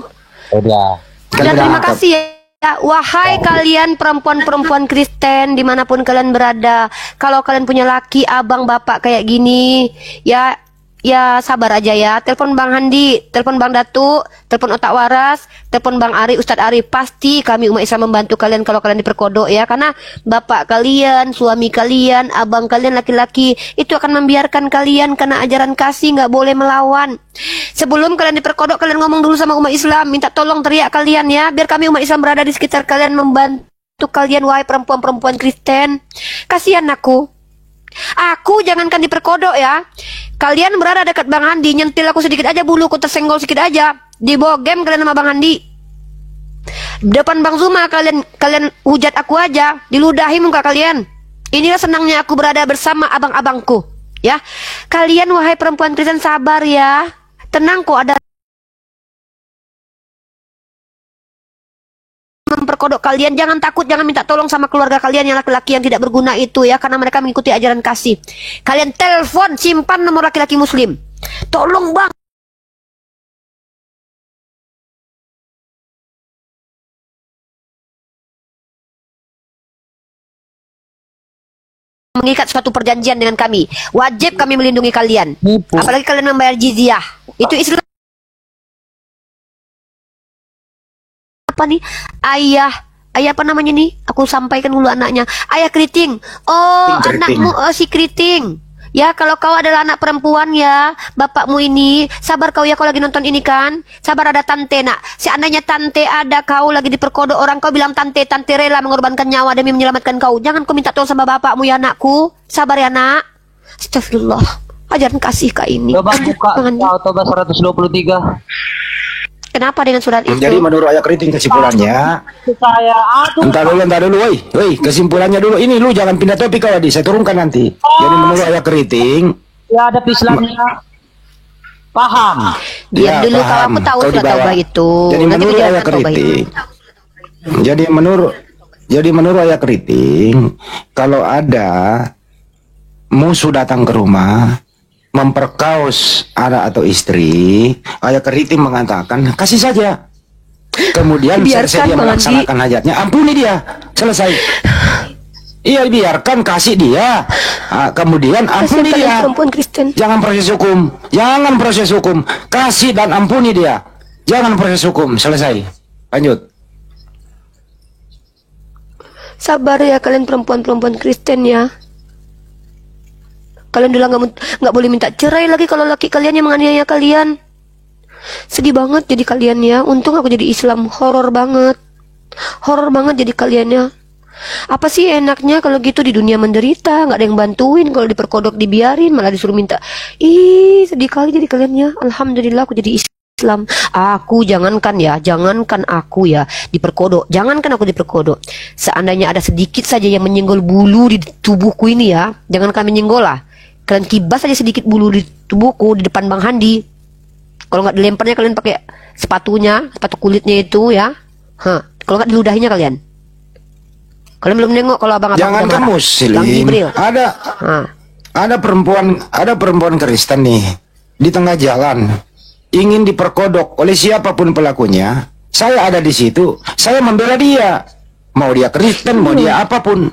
Dan terima kasih ya. Wahai kalian perempuan-perempuan Kristen dimanapun kalian berada, kalau kalian punya laki, abang, bapak kayak gini, ya ya sabar aja ya. Telepon Bang Handi, telepon Bang Datu, telepon Otak Waras, telepon Bang Ari, Ustadz Ari. Pasti kami umat Islam membantu kalian kalau kalian diperkodok ya. Karena bapak kalian, suami kalian, abang kalian laki-laki itu akan membiarkan kalian kena ajaran kasih, nggak boleh melawan. Sebelum kalian diperkodok, kalian ngomong dulu sama umat Islam, minta tolong teriak kalian ya, biar kami umat Islam berada di sekitar kalian membantu kalian, wahai perempuan-perempuan Kristen. Kasihan aku. Aku jangankan diperkodok ya. Kalian berada dekat Bang Handi, nyentil aku sedikit aja, buluku tersenggol sedikit aja, dibogem kalian sama Bang Handi. Depan Bang Zuma kalian hujat aku aja, diludahi muka kalian. Inilah senangnya aku berada bersama abang-abangku. Ya, kalian wahai perempuan Kristen sabar ya. Tenang kok, ada memperkodok kalian. Jangan takut, jangan minta tolong sama keluarga kalian yang laki-laki yang tidak berguna itu ya, karena mereka mengikuti ajaran kasih. Kalian telepon, simpan nomor laki-laki muslim. Tolong Bang, mengikat suatu perjanjian dengan kami. Wajib kami melindungi kalian. Apalagi kalian membayar jizyah. Itu Islam. Apa nih? Ayah apa namanya nih? Aku sampaikan dulu anaknya. Ayah Keriting. Oh, anakmu si Keriting. Ya, kalau kau adalah anak perempuan ya, bapakmu ini, sabar kau ya, kau lagi nonton ini kan. Sabar, ada tante nak. Seandainya tante ada kau lagi diperkodok orang, kau bilang tante rela mengorbankan nyawa demi menyelamatkan kau. Jangan kau minta tolong sama bapakmu ya anakku. Sabar ya nak. Astagfirullah. Ajaran kasih kak ini. Coba buka Toba 123. Kenapa dengan surat itu? Jadi menurut ayat Keriting kesimpulannya, entar dulu, woi, kesimpulannya dulu. Ini lu jangan pindah topik kau Adi, saya turunkan nanti. Jadi menurut ayat Keriting, ya ada Islamnya. Paham. Diam dulu kalau aku tahu surat Taubah itu. Jadi menurut ayat Keriting, jadi menurut ayat Keriting, kalau ada musuh datang ke rumah memperkaus anak atau istri, ayah Keriting mengatakan kasih saja. Kemudian selesai dia melaksanakan hajatnya, ampuni dia, selesai. Iya, biarkan, kasih dia. Kemudian ampuni dia. Jangan proses hukum, jangan proses hukum, kasih dan ampuni dia. Jangan proses hukum, selesai. Lanjut. Sabar ya kalian perempuan-perempuan Kristen ya. Kalian udah nggak boleh minta cerai lagi kalau laki kalian yang menganiaya kalian. Sedih banget jadi kalian ya. Untung aku jadi Islam, horor banget jadi kalian ya. Apa sih enaknya kalau gitu di dunia menderita, nggak ada yang bantuin, kalau diperkodok dibiarin, malah disuruh minta. Ih, sedih kali jadi kalian ya. Alhamdulillah aku jadi Islam. Aku jangankan aku ya diperkodok, jangankan aku diperkodok. Seandainya ada sedikit saja yang menyenggol bulu di tubuhku ini ya, jangan kami menyenggol lah. Kalian kibas aja sedikit bulu di tubuhku di depan Bang Handi. Kalau nggak dilemparnya kalian pakai sepatunya, sepatu kulitnya itu ya. Kalau nggak diludahinya kalian. Kalian belum nengok kalau abang-abang. Jangankan muslim, ada perempuan Kristen nih di tengah jalan ingin diperkodok oleh siapapun pelakunya. Saya ada di situ, saya membela dia. Mau dia Kristen, mau dia apapun,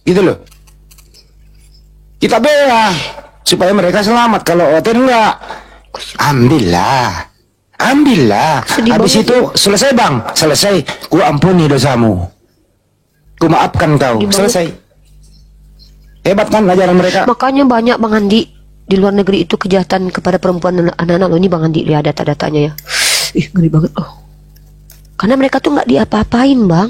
gitu loh. Kita bela supaya mereka selamat. Kalau oten enggak, ambillah. Habis itu selesai bang, selesai. Ku ampuni dosamu, ku maafkan kau, selesai. Hebat kan ajaran mereka. Makanya banyak Bang Andi di luar negeri itu kejahatan kepada perempuan dan anak-anak loh. Ini Bang Andi lihat data-datanya ya. Ih, ngeri banget loh. Karena mereka tuh nggak diapa-apain bang.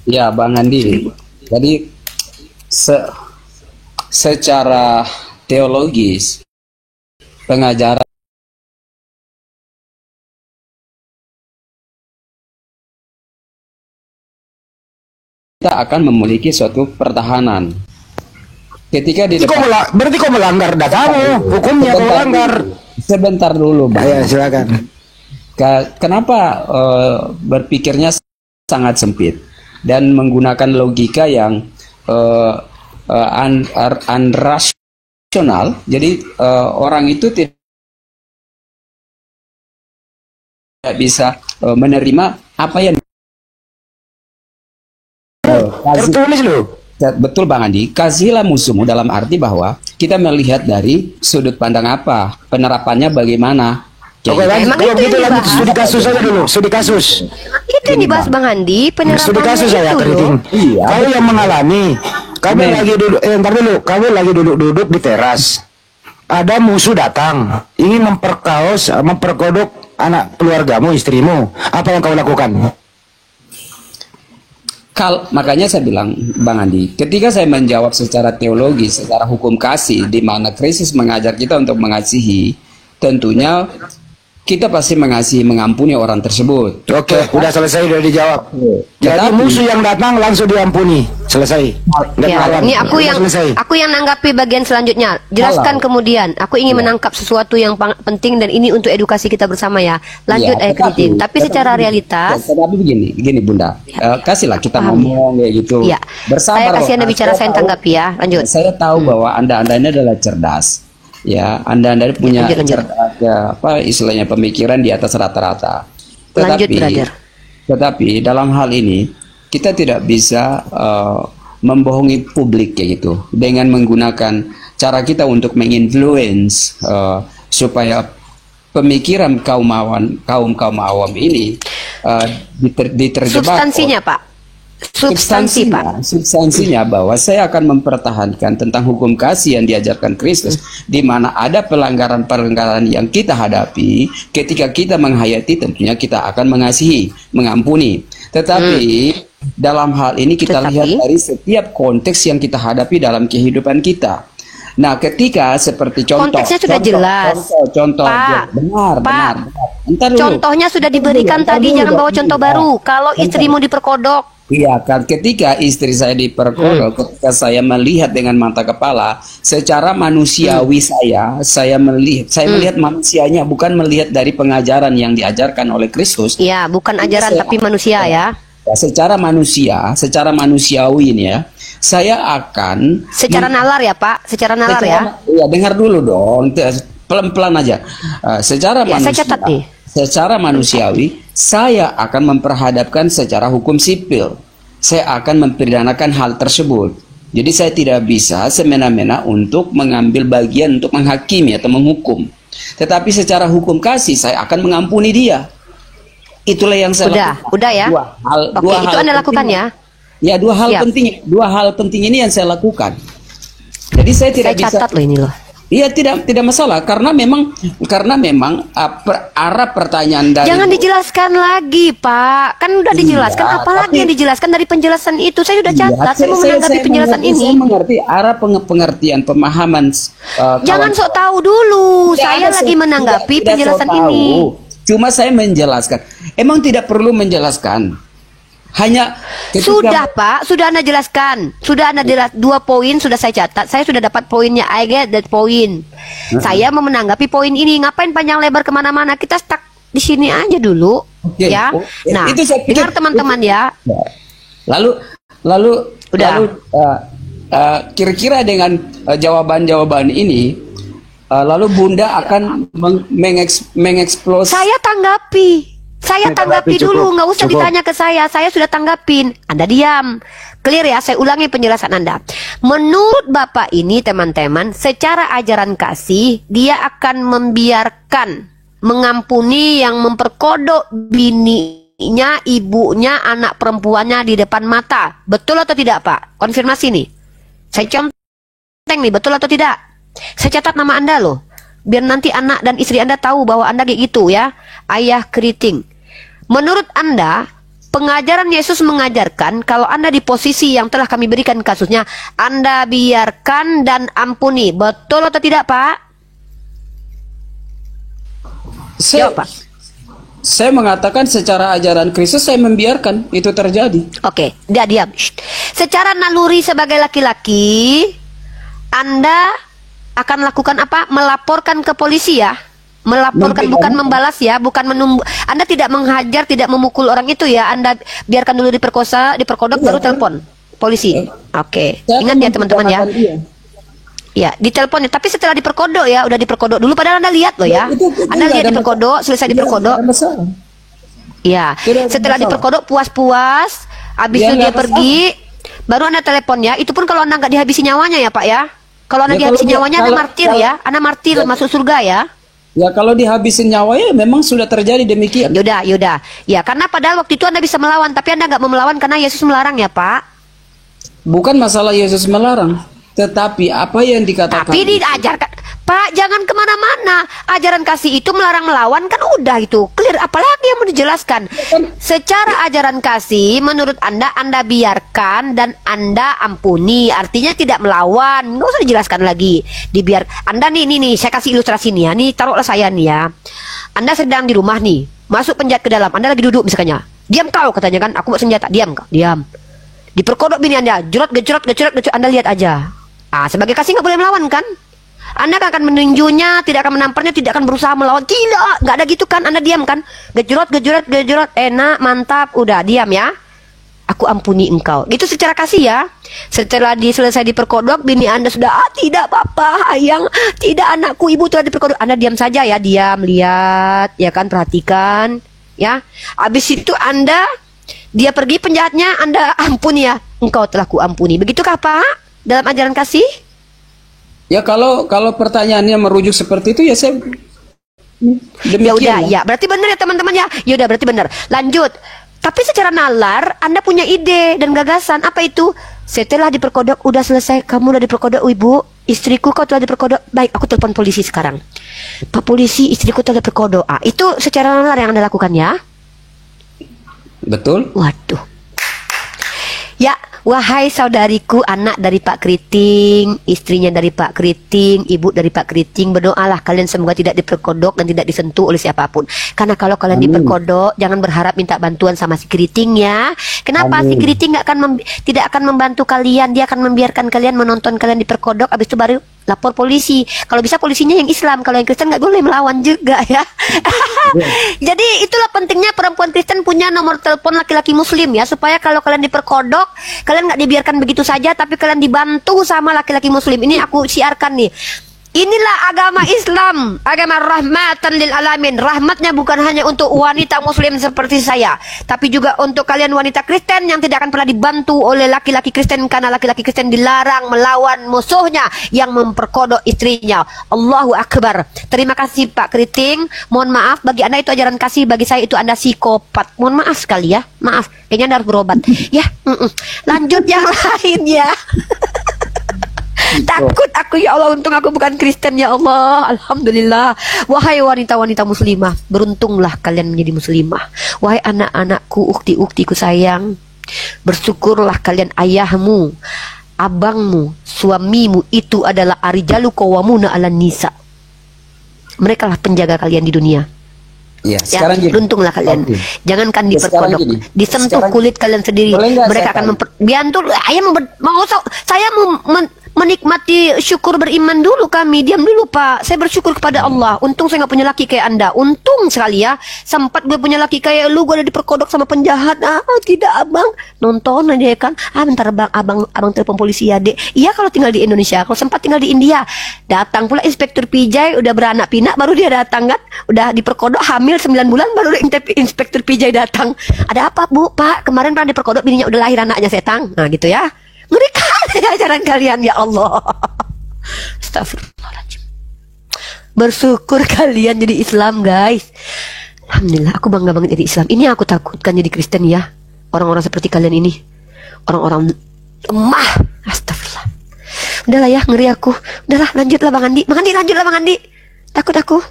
Ya Bang Andi, jadi secara teologis pengajaran kita akan memiliki suatu pertahanan. Ketika di depan, berarti kau melanggar datamu, hukumnya kau melanggar. Sebentar dulu, Bang. Ya, silakan. Kenapa berpikirnya sangat sempit dan menggunakan logika yang unrasional? Jadi orang itu tidak bisa menerima apa yang tertulis loh. Betul Bang Andi, kasihilah musuhmu dalam arti bahwa kita melihat dari sudut pandang apa, penerapannya bagaimana. Oke, Emang kalau itu gitu yang lanjut dibahas. studi kasus aja dulu, studi kasus. Itu yang dibahas Bang Andi, Studi penerapannya kasus saya itu keriting. loh. Iya, Kau yang mengalami, kamu lagi duduk, ntar dulu, kamu lagi duduk-duduk di teras. Ada musuh datang, ingin memperkaos, memperkodok anak keluargamu, istrimu. Apa yang kau lakukan? Makanya saya bilang, Bang Andi, ketika saya menjawab secara teologi, secara hukum kasih, di mana Kristus mengajar kita untuk mengasihi, tentunya kita pasti mengasihi, mengampuni orang tersebut. Oke, udah selesai, udah dijawab. Jadi Tetapi- musuh yang datang langsung diampuni, selesai. Nggak Ya, melawan. ini Selesai. aku yang nanggapi bagian selanjutnya. Jelaskan Kalau- kemudian. Aku ingin menangkap sesuatu yang penting dan ini untuk edukasi kita bersama ya. Lanjut Ya, Kritik. Tapi secara realitas, Tetapi begini Bunda, kasihlah kita Paham. ngomong kayak gitu. ya. Saya kasih Anda bicara, saya tanggapi ya. Lanjut. Saya tahu bahwa anda ini adalah cerdas. Ya, anda ini punya lanjut. cerdas, ya, apa istilahnya, pemikiran di atas rata-rata. Lanjut, brother. Tetapi dalam hal ini kita tidak bisa membohongi publik kayak gitu dengan menggunakan cara kita untuk menginfluence supaya pemikiran kaum awam ini diterjebak. Substansinya, Pak. Substansi, Pak. Substansinya bahwa saya akan mempertahankan tentang hukum kasih yang diajarkan Kristus, di mana ada pelanggaran-pelanggaran yang kita hadapi. Ketika kita menghayati, tentunya kita akan mengasihi, mengampuni. Tetapi dalam hal ini kita lihat dari setiap konteks yang kita hadapi dalam kehidupan kita. Nah, ketika seperti contoh, Konteksnya sudah jelas. contoh, Pak, benar. Entar dulu. Contohnya sudah diberikan Entar tadi, dulu, jangan bawa entar contoh dulu. baru. Kalau istrimu diperkodok, Iya kan, ketika istri saya diperkodok, ketika saya melihat dengan mata kepala, secara manusiawi saya melihat manusianya, bukan melihat dari pengajaran yang diajarkan oleh Kristus. ya bukan ajaran Saya- tapi manusia ya. Ya, secara manusiawi ini ya, saya akan Secara nalar ya, Pak. Secara nalar ya. Iya, dengar dulu dong, pelan-pelan aja. Secara Ya, saya catat nih. Secara manusiawi, saya akan memperhadapkan secara hukum sipil. Saya akan mempidanakan hal tersebut. Jadi saya tidak bisa semena-mena untuk mengambil bagian untuk menghakimi atau menghukum. Tetapi secara hukum kasih, saya akan mengampuni dia. Itulah yang saya lakukan. Udah ya. Oke, itu Anda lakukan ya. Ya, dua hal penting ini yang saya lakukan. Jadi saya tidak Saya catat loh ini loh. Iya, tidak masalah karena memang arah pertanyaan dari Jangan dijelaskan lagi, Pak. Kan udah dijelaskan. Iya, Apalagi tapi- yang dijelaskan dari penjelasan itu? Saya sudah catat. Saya mau menanggapi penjelasan mengerti, ini. Saya mengerti arah pengertian pemahaman. Jangan sok tahu dulu. Saya lagi menanggapi penjelasan ini. Cuma saya menjelaskan. Emang tidak perlu menjelaskan. Hanya ketika- Sudah, Pak. Sudah Anda jelaskan. Sudah Anda jelas 2 poin sudah saya catat. Saya sudah dapat poinnya. I get that point. Saya mau menanggapi poin ini. Ngapain panjang lebar kemana-mana? Kita stuck di sini aja dulu. Oke, Ya. oke. Nah, Itu saya pikir- dengar teman-teman ya. Lalu kira-kira dengan jawaban-jawaban ini, lalu Bunda akan mengeksplos. Saya tanggapi. Saya tanggapi dulu, nggak usah ditanya ke saya. Saya sudah tanggapin. Anda diam. Clear ya, saya ulangi penjelasan Anda. Menurut Bapak ini, teman-teman, secara ajaran kasih, dia akan membiarkan, mengampuni yang memperkodok bininya, ibunya, anak perempuannya di depan mata. Betul atau tidak, Pak? Konfirmasi nih. Saya conteng nih, betul atau tidak? Saya catat nama Anda loh. Biar nanti anak dan istri Anda tahu bahwa Anda kayak gitu ya. Ayah keriting. Menurut Anda, pengajaran Yesus mengajarkan kalau Anda di posisi yang telah kami berikan kasusnya, Anda biarkan dan ampuni. Betul atau tidak, Pak? Jawab, Pak. Saya mengatakan secara ajaran Kristus saya membiarkan itu terjadi. Oke, dia diam. Shh. Secara naluri sebagai laki-laki, Anda akan lakukan apa? Melaporkan ke polisi ya. Melaporkan, bukan membalas ya, bukan menunggu. Anda tidak menghajar, tidak memukul orang itu ya. Anda biarkan dulu diperkosa, diperkodok, baru telepon polisi. Oke, ingat ya teman-teman ya. Ya, ditelepon ya. Tapi setelah diperkodok ya, udah diperkodok dulu. Padahal Anda lihat loh ya. Anda lihat diperkodok, selesai diperkodok. Ya, setelah diperkodok puas-puas, habis itu dia pergi. baru Anda telepon ya. Itu pun kalau Anda nggak dihabisi nyawanya ya Pak ya. Kalau Anda Ya, dihabisi kalau- nyawanya Anda kalau- martir kalau- ya. Anda martir masuk surga ya. Ya kalau dihabisin nyawa ya memang sudah terjadi demikian. Yaudah, yaudah. Ya karena padahal waktu itu Anda bisa melawan, tapi Anda nggak mau melawan karena Yesus melarang ya Pak. Bukan masalah Yesus melarang, tetapi apa yang dikatakan Tapi diajarkan, Pak, jangan kemana-mana. Ajaran kasih itu melarang melawan kan udah itu clear. Apalagi yang mau dijelaskan? Secara ajaran kasih, menurut Anda biarkan dan Anda ampuni. Artinya tidak melawan. Nggak usah dijelaskan lagi. Dibiar. Anda nih, saya kasih ilustrasi nih ya. Nih taruhlah saya nih ya. Anda sedang di rumah nih, masuk penjahat ke dalam. Anda lagi duduk misalnya. Diam kau katanya kan. Aku bawa senjata. Diam kau. Diam. Diperkodok bini Anda. Jerot, gejrot. Anda lihat aja. Sebagai kasih nggak boleh melawan kan? Anda akan meninjunya, tidak akan menamparnya, tidak akan berusaha melawan. Tidak, nggak ada gitu kan. Anda diam kan. Gejrot. Enak, mantap. Udah, diam ya. Aku ampuni engkau. Itu secara kasih ya. Setelah selesai diperkodok, bini Anda sudah, tidak Papa, Ayang. Tidak anakku, ibu telah diperkodok. Anda diam saja ya, diam, lihat. Ya kan, perhatikan. Ya. Habis itu dia pergi penjahatnya, Anda ampuni ya. Engkau telah ku ampuni. Begitukah Pak? Dalam ajaran kasih? Ya kalau pertanyaannya merujuk seperti itu ya saya Ya demikian. udah, ya berarti benar ya teman-teman ya. Ya udah berarti benar. Lanjut. Tapi secara nalar Anda punya ide dan gagasan. Apa itu? Setelah diperkodok udah selesai. Kamu udah diperkodok ibu. Istriku kau telah diperkodok. Baik, aku telepon polisi sekarang. Pak polisi, istriku telah diperkodok. Itu secara nalar yang Anda lakukan ya. Betul? Waduh. Ya, wahai saudariku, anak dari Pak Kriting, istrinya dari Pak Kriting, ibu dari Pak Kriting, berdoalah kalian semoga tidak diperkodok dan tidak disentuh oleh siapapun. Karena kalau kalian diperkodok, jangan berharap minta bantuan sama si Kriting ya. Kenapa? Si Kriting tidak akan membantu kalian, dia akan membiarkan kalian menonton kalian diperkodok, habis itu baru lapor polisi. Kalau bisa polisinya yang Islam, kalau yang Kristen nggak boleh melawan juga ya. Jadi itulah pentingnya perempuan Kristen punya nomor telepon laki-laki Muslim ya, supaya kalau kalian diperkodok, kalian nggak dibiarkan begitu saja, tapi kalian dibantu sama laki-laki Muslim. Ini aku siarkan nih. Inilah agama Islam, agama rahmatan lil alamin. Rahmatnya bukan hanya untuk wanita Muslim seperti saya, tapi juga untuk kalian wanita Kristen yang tidak akan pernah dibantu oleh laki-laki Kristen, karena laki-laki Kristen dilarang melawan musuhnya yang memperkodok istrinya. Allahu Akbar. Terima kasih Pak Kriting. Mohon maaf, bagi Anda itu ajaran kasih, bagi saya itu Anda psikopat. Mohon maaf sekali ya. Maaf, kayaknya Anda harus berobat. Ya, lanjut yang lain ya. Takut aku ya Allah, untung aku bukan Kristen ya Allah. Alhamdulillah. Wahai wanita-wanita muslimah, beruntunglah kalian menjadi muslimah. Wahai anak-anakku, ukti-uktiku sayang, bersyukurlah kalian, ayahmu, abangmu, suamimu itu adalah arijalu qawwamuna 'alan nisa. Mereka lah penjaga kalian di dunia. Ya, Ya, sekarang gini. beruntunglah kalian. Oke. Jangankan Ya, sekarang diperkodok, gini. disentuh Sekarang- kulit kalian sendiri. Boleh nggak Mereka saya akan tanya? biantul. Saya mau menikmati syukur beriman dulu kami. Diam dulu Pak. Saya bersyukur kepada Allah. Untung saya nggak punya laki kayak Anda. Untung sekali ya. Sempat gue punya laki kayak lu, gue ada diperkodok sama penjahat. Tidak abang. Nonton aja kan. Bentar abang telepon polisi ya dek. Iya kalau tinggal di Indonesia. Kalau sempat tinggal di India. Datang pula Inspektur Pijay. Udah beranak pinak baru dia datang kan. Udah diperkodok hamil 9 bulan baru Inspektur Pijay datang. Ada apa Bu? Pak kemarin pernah diperkodok, bininya udah lahir anaknya setang. Nah gitu ya. Ngeri kali ajaran kalian ya Allah. Astagfirullahaladzim. Bersyukur kalian jadi Islam guys. Alhamdulillah, aku bangga banget jadi Islam. Ini yang aku takutkan jadi Kristen ya. Orang-orang seperti kalian ini, orang-orang lemah. Astagfirullah. Udahlah ya, ngeri aku. Udahlah, lanjutlah Bang Andi. Bang Andi, lanjutlah Bang Andi. Takut aku.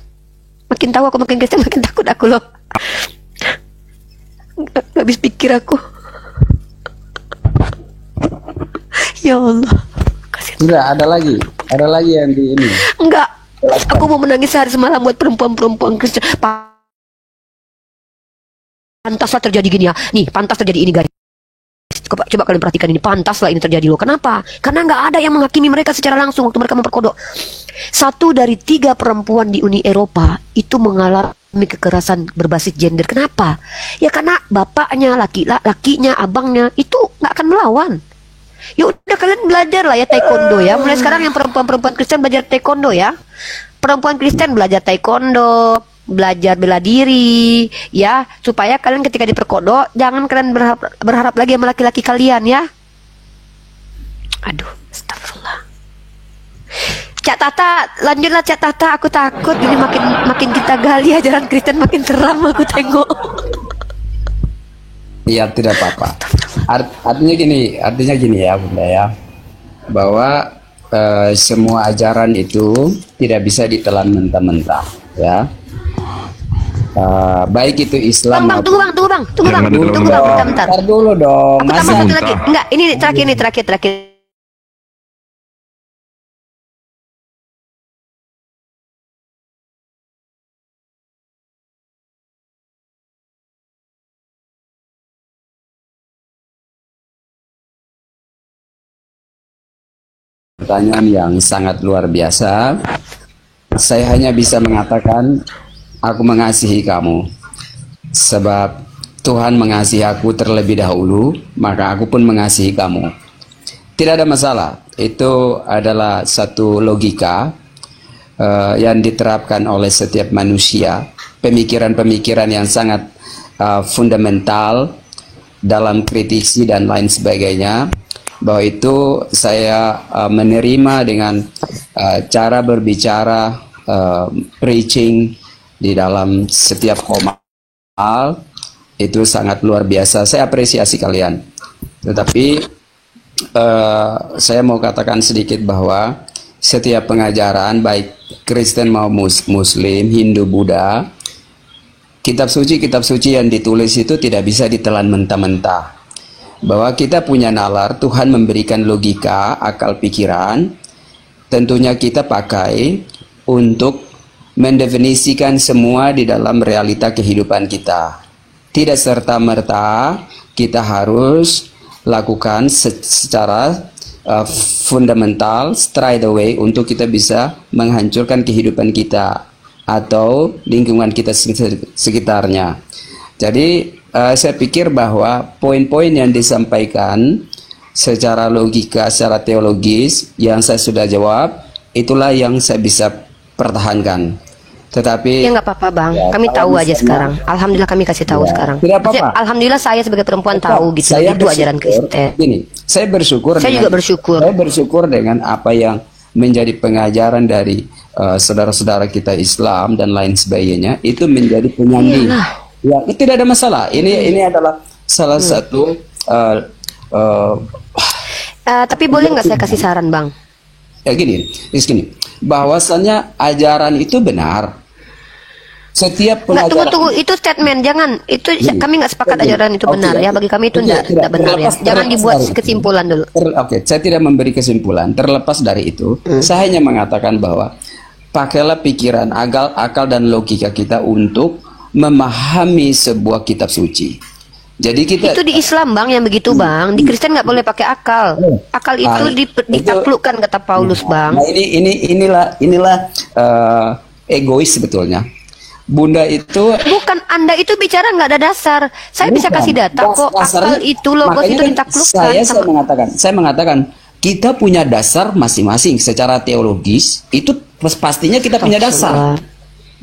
Makin tahu aku makin Kristen, makin takut aku loh. Gak habis pikir aku. Ya Allah. Kasihan. Tidak, ada lagi yang di ini. Enggak. Aku mau menangis sehari semalam buat perempuan-perempuan Kristen. Pantaslah terjadi gini ya. Nih, pantas terjadi ini guys. Coba kalian perhatikan ini. Pantaslah ini terjadi loh. Kenapa? Karena nggak ada yang menghakimi mereka secara langsung waktu mereka memperkodok. 1 dari 3 perempuan di Uni Eropa itu mengalami kekerasan berbasis gender. Kenapa? Ya karena bapaknya, lakinya, abangnya itu nggak akan melawan. Ya udah kalian belajar lah ya taekwondo ya. Mulai sekarang yang perempuan-perempuan Kristen belajar taekwondo ya. Perempuan Kristen belajar taekwondo, belajar bela diri ya, supaya kalian ketika diperkodok jangan kalian berharap lagi sama laki-laki kalian ya. Aduh, astagfirullah. Cak Tata, lanjutlah Cak Tata, aku takut ini makin kita gali ajaran Kristen makin seram aku tengok. Ya tidak apa-apa. Artinya gini ya Bunda ya, bahwa semua ajaran itu tidak bisa ditelan mentah-mentah ya. Baik itu Islam. Tunggu bang, bentar. Ntar dulu dong. Aku tambah satu lagi. Enggak, ini terakhir. Pertanyaan yang sangat luar biasa. Saya hanya bisa mengatakan, aku mengasihi kamu. Sebab Tuhan mengasihi aku terlebih dahulu, maka aku pun mengasihi kamu. Tidak ada masalah. Itu adalah satu logika yang diterapkan oleh setiap manusia. Pemikiran-pemikiran yang sangat fundamental dalam kritisi dan lain sebagainya. Bahwa itu saya menerima dengan cara berbicara, preaching di dalam setiap hal itu sangat luar biasa. Saya apresiasi kalian. Tetapi saya mau katakan sedikit bahwa setiap pengajaran baik Kristen maupun Muslim, Hindu, Buddha, kitab suci yang ditulis itu tidak bisa ditelan mentah-mentah. Bahwa kita punya nalar, Tuhan memberikan logika, akal pikiran, tentunya kita pakai untuk mendefinisikan semua di dalam realita kehidupan kita. Tidak serta-merta kita harus lakukan secara fundamental, straight away untuk kita bisa menghancurkan kehidupan kita atau lingkungan kita sekitarnya. Jadi saya pikir bahwa poin-poin yang disampaikan secara logika, secara teologis yang saya sudah jawab, itulah yang saya bisa pertahankan. Tetapi ya nggak apa-apa bang, ya, kami tahu aja sekarang. Alhamdulillah kami kasih tahu ya, sekarang. Tidak apa-apa. Alhamdulillah saya sebagai perempuan tahu gitu. Itu ajaran Kristen. Gini, saya bersyukur. Saya juga bersyukur. Saya bersyukur dengan apa yang menjadi pengajaran dari saudara-saudara kita Islam dan lain sebagainya, itu menjadi penyanding. Ya, itu tidak ada masalah. Ini adalah salah satu. Tapi boleh nggak saya kasih saran, bang? Ya gini, bahwasannya ajaran itu benar. Setiap pengajaran. Tunggu, itu statement, jangan. Itu kami nggak sepakat ajaran itu benar ya. Bagi kami itu tidak benar ya. Jangan dibuat kesimpulan dulu. Oke, saya tidak memberi kesimpulan. Terlepas dari itu, saya hanya mengatakan bahwa pakailah pikiran, akal dan logika kita untuk memahami sebuah kitab suci. Jadi kita itu di Islam bang yang begitu bang, di Kristen nggak boleh pakai akal. Akal itu ditaklukkan kata Paulus bang. Nah inilah egois sebetulnya. Bunda itu bukan, Anda itu bicara nggak ada dasar. Saya bisa kasih data kok. Akal itu logos itu ditaklukkan. Saya mengatakan kita punya dasar masing-masing secara teologis. Itu pastinya kita punya dasar.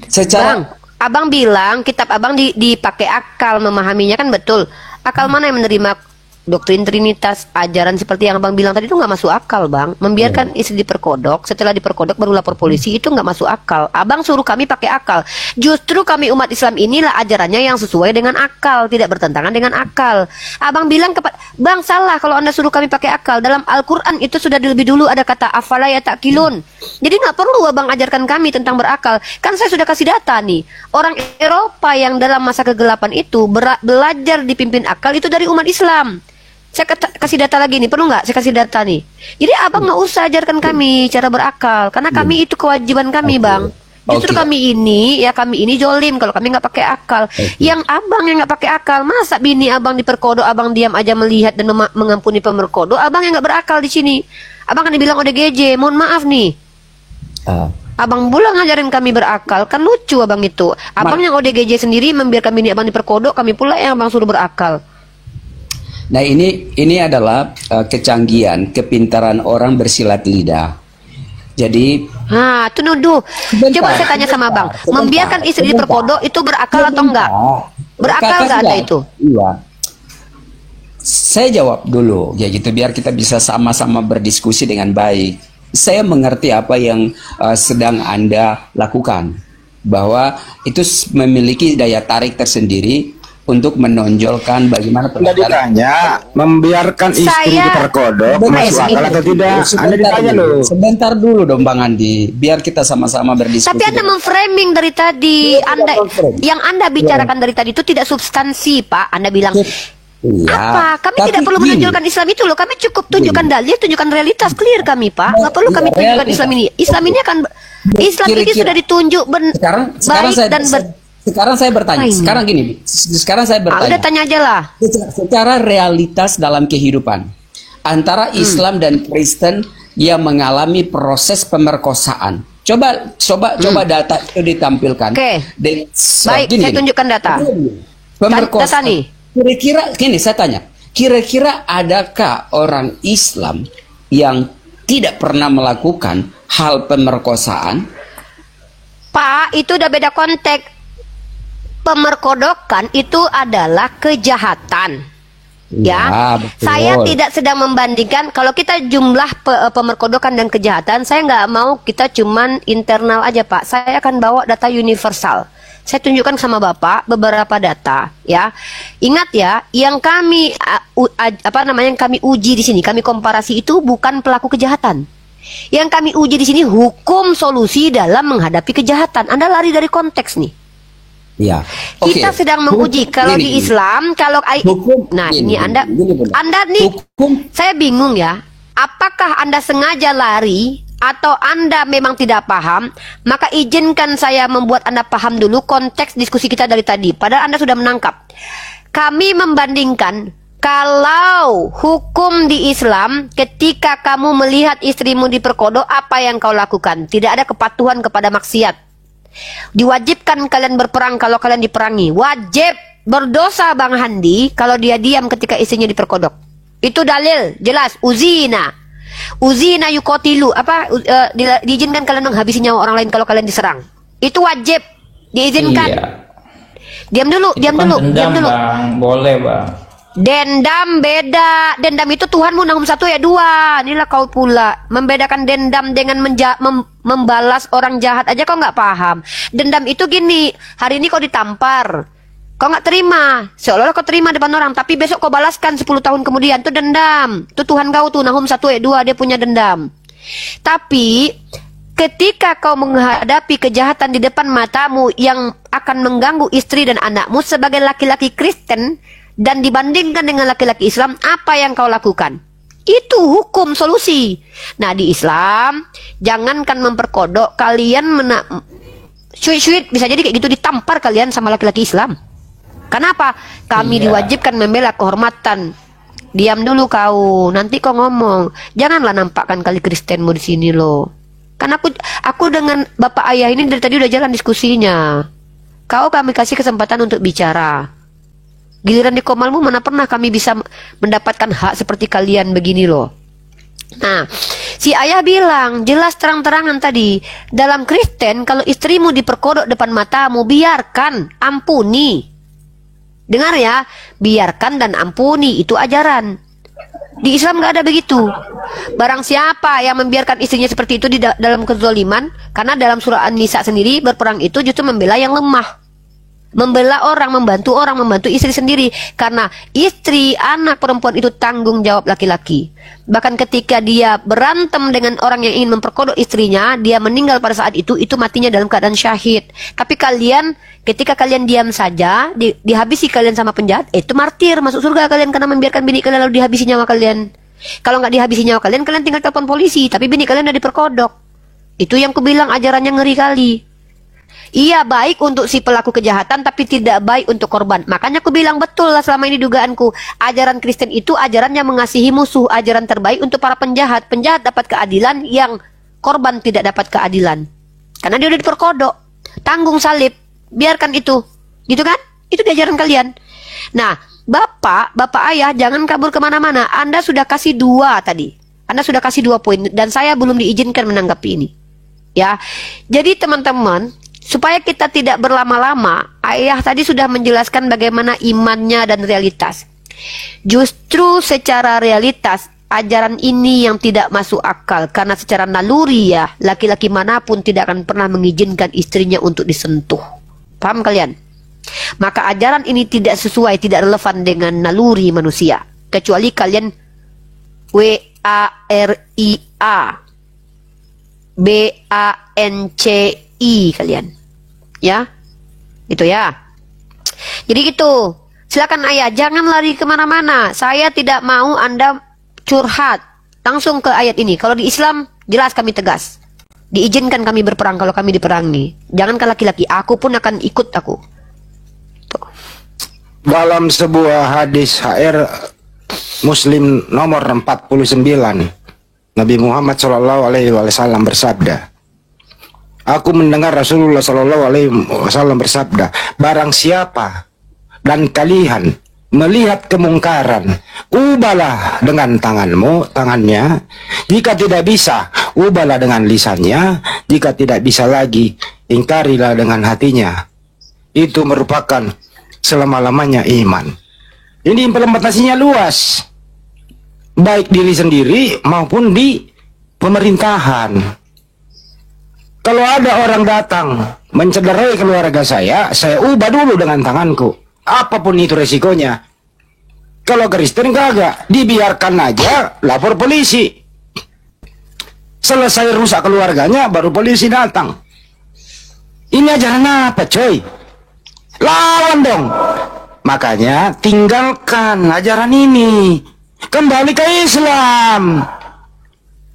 Secara Abang bilang kitab abang dipakai akal memahaminya, kan betul. Akal mana yang menerima doktrin Trinitas, ajaran seperti yang abang bilang tadi itu nggak masuk akal bang. Membiarkan istri diperkodok, setelah diperkodok baru lapor polisi, itu nggak masuk akal. Abang suruh kami pakai akal. Justru kami umat Islam inilah ajarannya yang sesuai dengan akal, tidak bertentangan dengan akal. Abang bilang bang salah kalau Anda suruh kami pakai akal. Dalam Al-Quran itu sudah lebih dulu ada kata afala yata'qilun. Jadi nggak perlu abang ajarkan kami tentang berakal. Kan saya sudah kasih data nih. Orang Eropa yang dalam masa kegelapan itu belajar dipimpin akal itu dari umat Islam. Saya kasih data lagi nih, perlu nggak? Saya kasih data nih. Jadi abang nggak usah ajarkan kami cara berakal, karena kami itu kewajiban kami bang. Justru kami ini jolim kalau kami nggak pakai akal. Yang abang yang nggak pakai akal, masa bini abang diperkodo, abang diam aja melihat dan mengampuni pemerkodo, abang yang nggak berakal di sini. Abang kan dibilang ODGJ, mohon maaf nih. Abang pula ngajarin kami berakal, kan lucu abang itu. Abang yang ODGJ sendiri membiarkan bini abang diperkodo, kami pula yang abang suruh berakal. Nah ini adalah kecanggihan, kepintaran orang bersilat lidah. Jadi, itu nuduh. Coba saya tanya sama bang, membiarkan istri diperkodok itu berakal atau enggak? Berakal enggak ada itu? Iya. Saya jawab dulu, ya gitu, biar kita bisa sama-sama berdiskusi dengan baik. Saya mengerti apa yang sedang Anda lakukan, bahwa itu memiliki daya tarik tersendiri untuk menonjolkan bagaimana Anda ditanya, membiarkan istri diperkodok masuk akal atau tidak? Anda ditanya loh. Sebentar dulu dong Bang Andi, biar kita sama-sama berdiskusi. Tapi Anda memframing dari tadi, yang Anda bicarakan dari tadi itu tidak substansi, Pak. Anda bilang, Iya, apa? Kami tapi tidak perlu gini. menonjolkan Islam itu loh. Kami cukup tunjukkan dalil, tunjukkan realitas, clear kami, Pak. Nggak perlu kami tunjukkan Islam ini. Islam ini akan, Islam ini Kira-kira. sudah ditunjuk Sekarang saya bertanya. Sekarang gini, sekarang saya bertanya. Udah tanya aja lah. Secara realitas dalam kehidupan antara Islam dan Kristen yang mengalami proses pemerkosaan. Coba data itu ditampilkan. Oke. Baik, Gini, saya tunjukkan data. Data nih. Kira-kira gini saya tanya, kira-kira adakah orang Islam yang tidak pernah melakukan hal pemerkosaan? Pak, itu udah beda konteks. Pemerkodokan itu adalah kejahatan. Ya, betul. saya tidak sedang membandingkan. Kalau kita jumlah pemerkodokan dan kejahatan, saya nggak mau kita cuman internal aja, Pak. Saya akan bawa data universal. Saya tunjukkan sama Bapak beberapa data, ya. Ingat ya, yang kami yang kami uji di sini, kami komparasi itu bukan pelaku kejahatan. Yang kami uji di sini hukum solusi dalam menghadapi kejahatan. Anda lari dari konteks nih. Ya. Kita sedang menguji kalau di Islam, kalau ini Anda nih, saya bingung ya. Apakah Anda sengaja lari atau Anda memang tidak paham? Maka izinkan saya membuat Anda paham dulu konteks diskusi kita dari tadi. Padahal Anda sudah menangkap. Kami membandingkan kalau hukum di Islam ketika kamu melihat istrimu diperkodo, apa yang kau lakukan? Tidak ada kepatuhan kepada maksiat. Diwajibkan kalian berperang kalau kalian diperangi. Wajib berdosa Bang Handi kalau dia diam ketika istrinya diperkodok. Itu dalil jelas. Uzina yukotilu, diizinkan kalian menghabisi nyawa orang lain kalau kalian diserang. Itu wajib diizinkan. Iya. Diam dulu. Bang. Boleh, Bang. Dendam beda. Dendam itu Tuhanmu Nahum 1 ayat 2. Inilah kau pula membedakan dendam dengan membalas orang jahat aja kau nggak paham. Dendam itu gini, hari ini kau ditampar, kau nggak terima, seolah-olah kau terima depan orang, tapi besok kau balaskan 10 tahun kemudian. Itu dendam. Itu Tuhan kau tuh Nahum 1 ayat 2, dia punya dendam. Tapi ketika kau menghadapi kejahatan di depan matamu yang akan mengganggu istri dan anakmu sebagai laki-laki Kristen dan dibandingkan dengan laki-laki Islam, apa yang kau lakukan? Itu hukum solusi. Nah, di Islam jangankan memperkodok, kalian syuit bisa jadi kayak gitu, ditampar kalian sama laki-laki Islam. Kenapa? Kami diwajibkan membela kehormatan. Diam dulu kau, nanti kau ngomong. Janganlah nampakkan kali Kristenmu di sini loh. Kan aku dengan Bapak Ayah ini dari tadi udah jalan diskusinya. Kami kasih kesempatan untuk bicara. Giliran di Komalmu mana pernah kami bisa mendapatkan hak seperti kalian begini loh. Nah, si ayah bilang jelas terang-terangan tadi, dalam Kristen kalau istrimu diperkodok depan matamu, biarkan, ampuni. Dengar ya, biarkan dan ampuni, itu ajaran. Di Islam nggak ada begitu. Barang siapa yang membiarkan istrinya seperti itu di dalam kezaliman, karena dalam surah An-Nisa sendiri berperang itu justru membela yang lemah. Membela orang, membantu istri sendiri. Karena istri, anak perempuan itu tanggung jawab laki-laki. Bahkan ketika dia berantem dengan orang yang ingin memperkodok istrinya, dia meninggal pada saat itu matinya dalam keadaan syahid. Tapi kalian, ketika kalian diam saja, dihabisi kalian sama penjahat, itu martir, masuk surga kalian karena membiarkan bini kalian lalu dihabisi nyawa kalian. Kalau nggak dihabisi nyawa kalian tinggal telepon polisi, tapi bini kalian udah diperkodok. Itu yang kubilang ajarannya ngeri kali. Iya, baik untuk si pelaku kejahatan, tapi tidak baik untuk korban. Makanya aku bilang betul lah selama ini dugaanku. Ajaran Kristen itu ajaran yang mengasihi musuh. Ajaran terbaik untuk para penjahat. Penjahat dapat keadilan, yang korban tidak dapat keadilan. Karena dia udah diperkodok. Tanggung salib. Biarkan itu. Gitu kan? Itu ajaran kalian. Nah, Bapak Ayah, jangan kabur kemana-mana. Anda sudah kasih 2 tadi. Anda sudah kasih 2 poin. Dan saya belum diizinkan menanggapi ini. Ya, jadi teman-teman, supaya kita tidak berlama-lama, ayah tadi sudah menjelaskan bagaimana imannya dan realitas. Justru secara realitas ajaran ini yang tidak masuk akal, karena secara naluri ya laki-laki manapun tidak akan pernah mengizinkan istrinya untuk disentuh. Paham kalian? Maka ajaran ini tidak sesuai, tidak relevan dengan naluri manusia. Kecuali kalian WARIA BANCI kalian. Ya. Itu ya. Jadi gitu. Silakan ayah, jangan lari kemana-mana. Saya tidak mau Anda curhat. Langsung ke ayat ini. Kalau di Islam, jelas kami tegas. Diizinkan kami berperang kalau kami diperangi. Jangankan laki-laki, aku pun akan ikut aku. Tuh. Dalam sebuah hadis HR Muslim nomor 49, Nabi Muhammad SAW bersabda, aku mendengar Rasulullah SAW bersabda, barang siapa dan kalian melihat kemungkaran, ubahlah dengan tangannya. Jika tidak bisa, ubahlah dengan lisannya. Jika tidak bisa lagi, ingkarilah dengan hatinya. Itu merupakan selama-lamanya iman. Ini implementasinya luas, baik diri sendiri maupun di pemerintahan. Kalau ada orang datang mencederai keluarga saya ubah dulu dengan tanganku. Apapun itu resikonya. Kalau Kristen kagak, dibiarkan aja, lapor polisi. Selesai rusak keluarganya, baru polisi datang. Ini ajaran apa, coy? Lawan dong. Makanya tinggalkan ajaran ini. Kembali ke Islam.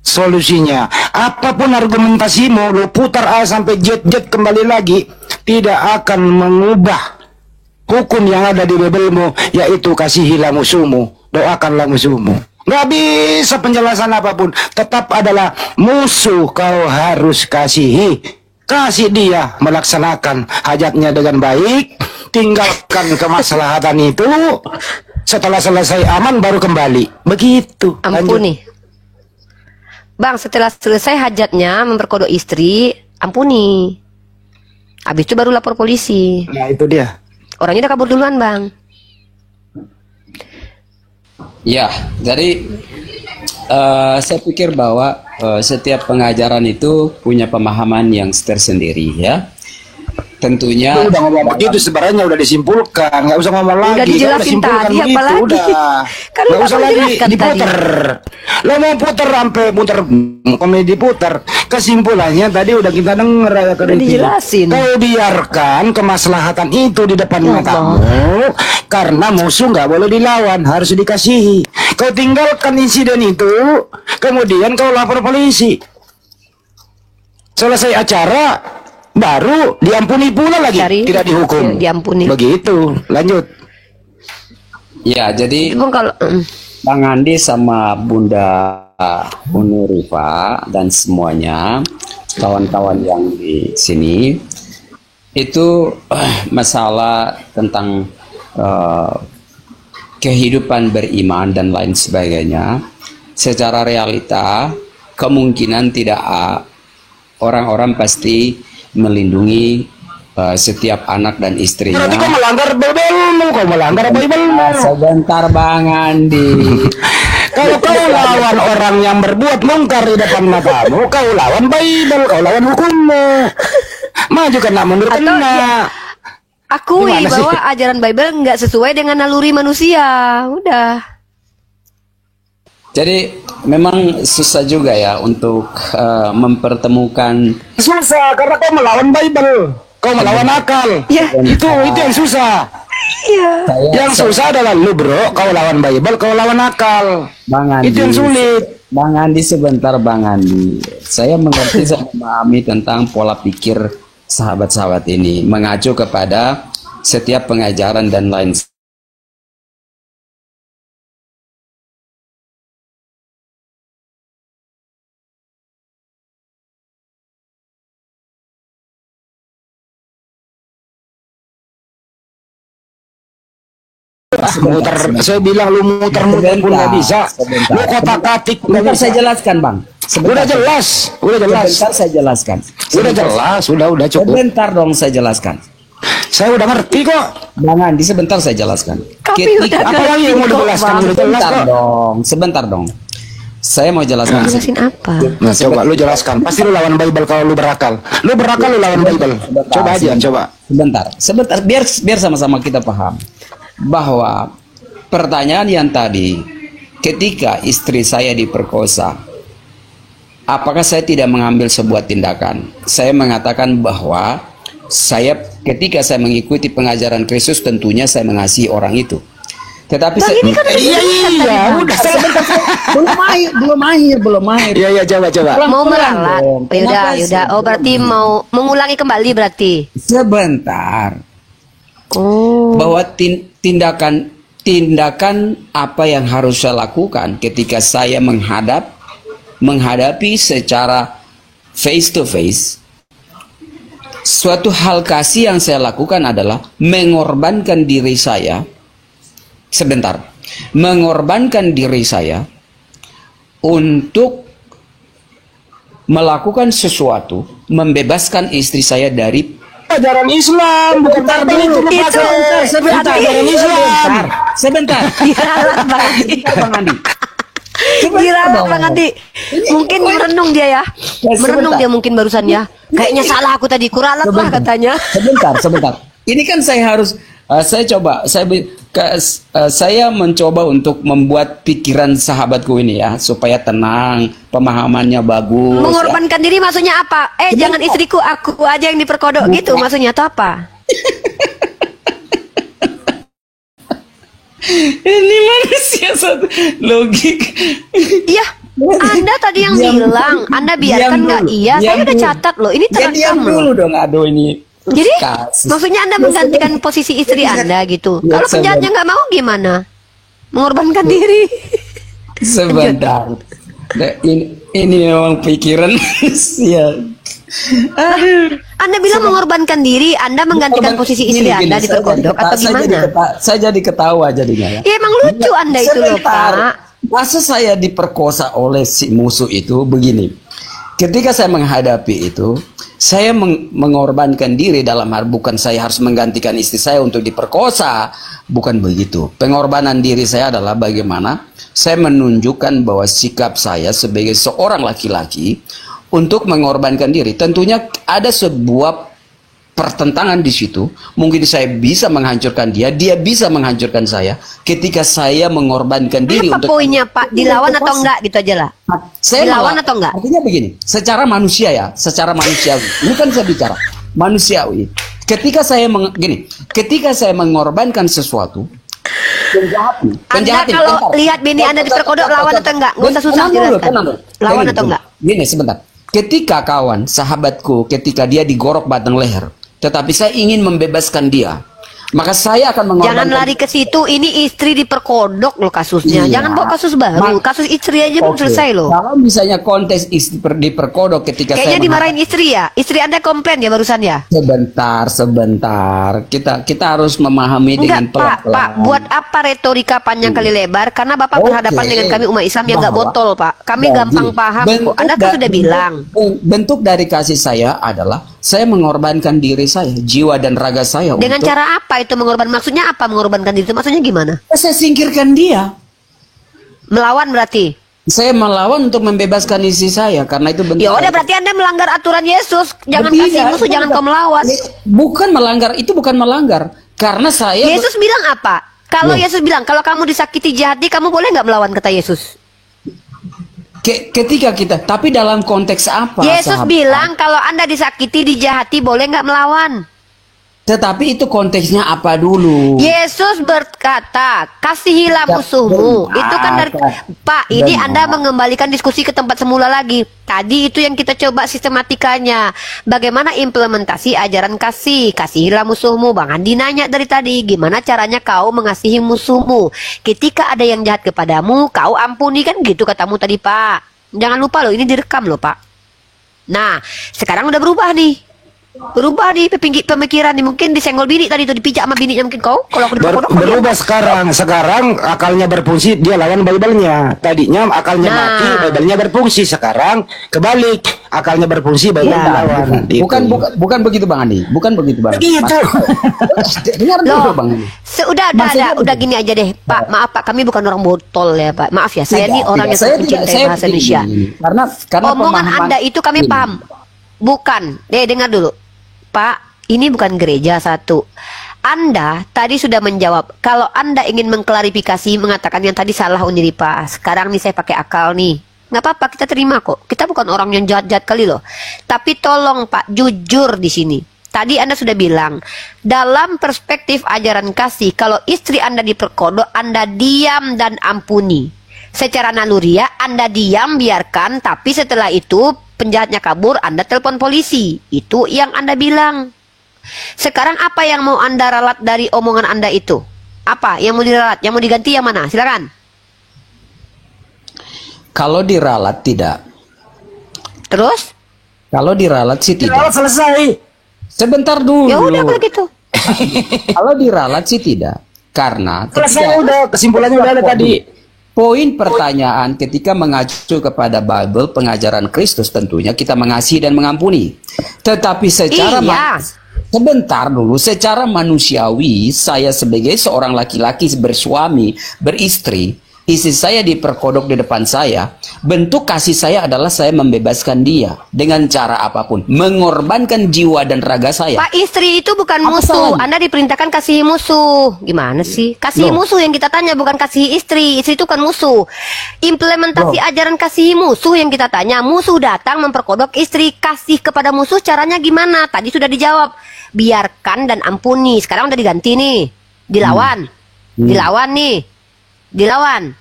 Solusinya, apapun argumentasimu, lu putar A sampai Z kembali lagi, tidak akan mengubah hukum yang ada di Bibelmu, yaitu kasihilah musuhmu, doakanlah musuhmu. Nggak bisa penjelasan apapun, tetap adalah musuh kau harus kasihi. Kasih dia melaksanakan hajatnya dengan baik, tinggalkan kemaslahatan itu. Setelah selesai aman baru kembali. Begitu. Ampuni. Bang, setelah selesai hajatnya memperkodoh istri, ampuni. Habis itu baru lapor polisi. Nah, itu dia. Orangnya udah kabur duluan, Bang. Ya, jadi saya pikir bahwa setiap pengajaran itu punya pemahaman yang tersendiri ya. Tentunya udah ngomong begitu sebenarnya udah disimpulkan, nggak usah ngomong lagi. Udah dijelasin tadi, begitu, apalagi udah. kan Nggak usah lagi diputer. Lo mau puter sampai muter, kami diputer. Kesimpulannya tadi udah kita denger ya, dijelasin. Kau biarkan kemaslahatan itu di depan matamu, karena musuh nggak boleh dilawan, harus dikasihi. Kau tinggalkan insiden itu, kemudian kau lapor polisi. Selesai acara, baru diampuni pula lagi, tidak dihukum. Diampuni. Begitu, lanjut. Ya, jadi Bang Andi sama Bunda Rifa dan semuanya kawan-kawan yang di sini itu masalah tentang kehidupan beriman dan lain sebagainya. Secara realita kemungkinan tidak orang-orang pasti melindungi setiap anak dan istrinya. Berarti kau melanggar Bibelmu, kau melanggar Bibelmu. Sebentar Bang Andi. Kalau kau lawan orang yang berbuat mungkar di depan matamu, kau lawan Bible, kau lawan hukummu. Maju kena mundur kena. Ya, akui bahwa ajaran Bible nggak sesuai dengan naluri manusia. Udah. Jadi memang susah juga ya untuk mempertemukan. Susah karena kau melawan Bible, kau melawan akal. Ya. Itu yang susah. Iya. Yang susah adalah lu bro, kau lawan Bible, kau lawan akal. Bang Andi, itu yang sulit. Bang Andi sebentar Bang Andi. Saya mengerti, saya memahami tentang pola pikir sahabat-sahabat ini, mengacu kepada setiap pengajaran dan lain. Muter, saya bilang lu muter-muter pun nggak bisa. Lu kotak-katik. Sebentar saya jelaskan Bang. Udah jelas, udah jelas. Sebentar saya jelaskan. Udah jelas, udah cukup. Sebentar dong saya jelaskan. Saya udah ngerti kok. Bang Andi, sebentar saya jelaskan. Apa lagi yang mau dijelaskan? Udah jelas Sebentar kok. dong, sebentar dong. Saya mau jelaskan. Jelasin apa? Nah, coba lu jelaskan. Pasti lu lawan Bible kalau lu berakal. Lu berakal lu lawan Bible. Coba aja, coba. Sebentar, biar sama-sama kita paham bahwa pertanyaan yang tadi, ketika istri saya diperkosa, apakah saya tidak mengambil sebuah tindakan? Saya mengatakan bahwa ketika saya mengikuti pengajaran Kristus, tentunya saya mengasihi orang itu. Tetapi ini kan udah belum akhir. Iya, coba. Mau meralat. Yaudah. Oh, berarti mau mengulangi kembali berarti. Sebentar. Bahwa tindakan apa yang harus saya lakukan ketika saya menghadapi secara face to face. Suatu hal kasih yang saya lakukan adalah mengorbankan diri saya. Mengorbankan diri saya untuk melakukan sesuatu, membebaskan istri saya dari ajaran Islam, bukan sebentar. Bang Andi. Diralat Bang Andi. Mungkin merenung dia ya. Merenung dia mungkin barusan ya. Kayaknya salah aku tadi, kuralat lah katanya. Sebentar. Ini kan saya mencoba untuk membuat pikiran sahabatku ini ya supaya tenang, pemahamannya bagus. Mengorbankan diri maksudnya apa? Jangan istriku, aku aja yang diperkodok gitu maksudnya atau apa? Ini manusia satu logik. Iya, Anda tadi yang bilang, Anda biarkan nggak? Iya, saya udah catat loh. Ini terekam loh. Dulu dong, aduh ini. Jadi, maksudnya Anda menggantikan posisi istri Anda gitu. Kalau penjahatnya nggak mau gimana? Mengorbankan diri. Sebentar. Ini memang pikiran manusia. Anda bilang mengorbankan diri, Anda menggantikan posisi istri Anda diperkodok atau gimana? Saya jadi ketawa jadinya ya. Ya emang lucu Anda itu loh Pak. Masa saya diperkosa oleh si musuh itu begini. Ketika saya menghadapi itu, saya mengorbankan diri dalam hal bukan saya harus menggantikan istri saya untuk diperkosa. Bukan begitu. Pengorbanan diri saya adalah bagaimana saya menunjukkan bahwa sikap saya sebagai seorang laki-laki untuk mengorbankan diri. Tentunya ada sebuah pertentangan di situ. Mungkin saya bisa menghancurkan dia bisa menghancurkan saya ketika saya mengorbankan diri. Apa untuk poinnya Pak? Dilawan atau enggak gitu aja lah. Saya dilawan atau enggak? Artinya begini, secara manusiawi. Ini kan saya bicara manusiawi. Ketika saya mengorbankan sesuatu, Anda kalau lihat bini Anda diperkodok lawan atau enggak? Nggak usah susah jelaskan. Lawan atau enggak? Gini sebentar. Ketika sahabatku, ketika dia digorok batang leher, tetapi saya ingin membebaskan dia, maka saya akan mengorbankan. Jangan lari ke situ, ini istri diperkodok loh kasusnya. Iya. Jangan bawa kasus baru. Kasus istri aja belum selesai loh. Kalau misalnya konteks istri diperkodok ketika kayaknya dimarahin istri ya. Istri Anda komplain ya barusan ya. Sebentar. Kita harus memahami dengan pelan-pelan. Pak, buat apa retorika panjang kali lebar? Karena Bapak berhadapan dengan kami umat Islam yang nggak botol, Pak. Kami gampang paham kok. Anda kan sudah bilang. Bentuk dari kasih saya adalah saya mengorbankan diri saya, jiwa dan raga saya. Dengan cara apa itu mengorbankan? Maksudnya apa mengorbankan diri itu? Maksudnya gimana? Saya singkirkan dia. Melawan berarti? Saya melawan untuk membebaskan istri saya karena itu bentuk. Ya udah berarti Anda melanggar aturan Yesus. Jangan kasih musuh, jangan kau melawan. Bukan melanggar, itu bukan melanggar. Karena saya Yesus bilang apa? Kalau Yesus bilang kalau kamu disakiti jahati, kamu boleh nggak melawan, kata Yesus? Ketika kita, tapi dalam konteks apa? Yesus bilang kalau Anda disakiti, dijahati, boleh nggak melawan? Tetapi itu konteksnya apa dulu? Yesus berkata, kasihilah musuhmu. Itu kan dari Pak, ini Anda mengembalikan diskusi ke tempat semula lagi. Tadi itu yang kita coba sistematikanya. Bagaimana implementasi ajaran kasih? Kasihilah musuhmu. Bang Andi nanya dari tadi, gimana caranya kau mengasihi musuhmu? Ketika ada yang jahat kepadamu, kau ampuni, kan gitu katamu tadi Pak. Jangan lupa loh, ini direkam loh Pak. Nah, sekarang udah berubah nih. Berubah di pemikiran nih, mungkin disenggol bini tadi itu, dipijak sama bininya mungkin kau. Kalau aku diperkodok Berubah sekarang akalnya berfungsi, dia lawan Bible-nya. Tadinya akalnya mati, Bible-nya berfungsi. Sekarang kebalik, akalnya berfungsi, Bible-nya lawan. Bukan begitu Bang Andi. Bukan begitu Bang. Begitu. Dengar dulu Bang Andi. Udah gini aja deh, Pak. Maaf Pak, kami bukan orang botol ya Pak. Maaf ya, saya ini orang yang mencintai bahasa Indonesia. Karena omongan Anda itu kami paham. Bukan, dengar dulu. Pak, ini bukan gereja satu. Anda tadi sudah menjawab. Kalau Anda ingin mengklarifikasi, mengatakan yang tadi salah Uniripa. Sekarang nih saya pakai akal nih. Nggak apa-apa, kita terima kok. Kita bukan orang yang jahat-jahat kali loh. Tapi tolong Pak, jujur di sini. Tadi Anda sudah bilang, dalam perspektif ajaran kasih, kalau istri Anda diperkodok, Anda diam dan ampuni. Secara naluriah, Anda diam, biarkan. Tapi setelah itu, penjahatnya kabur, Anda telepon polisi. Itu yang Anda bilang. Sekarang apa yang mau Anda ralat dari omongan Anda itu? Apa yang mau diralat? Yang mau diganti yang mana? Silakan. Kalau diralat tidak. Terus? Kalau diralat sih tidak. Diralat selesai. Sebentar dulu. Ya udah kalau gitu. Kalau diralat sih tidak. Karena Selesai udah, kesimpulannya udah ada tadi. Poin pertanyaan ketika mengacu kepada Bible, pengajaran Kristus, tentunya kita mengasihi dan mengampuni. Tetapi secara sebentar dulu, secara manusiawi, saya sebagai seorang laki-laki bersuami, beristri, istri saya diperkodok di depan saya, bentuk kasih saya adalah saya membebaskan dia dengan cara apapun, mengorbankan jiwa dan raga saya. Pak, istri itu bukan musuh. Anda diperintahkan kasihi musuh. Gimana sih? Kasihi musuh yang kita tanya, bukan kasihi istri. Istri itu kan musuh. Implementasi ajaran kasihi musuh yang kita tanya. Musuh datang memperkodok istri, kasih kepada musuh caranya gimana? Tadi sudah dijawab. Biarkan dan ampuni. Sekarang udah diganti nih. Dilawan. Dilawan nih. Dilawan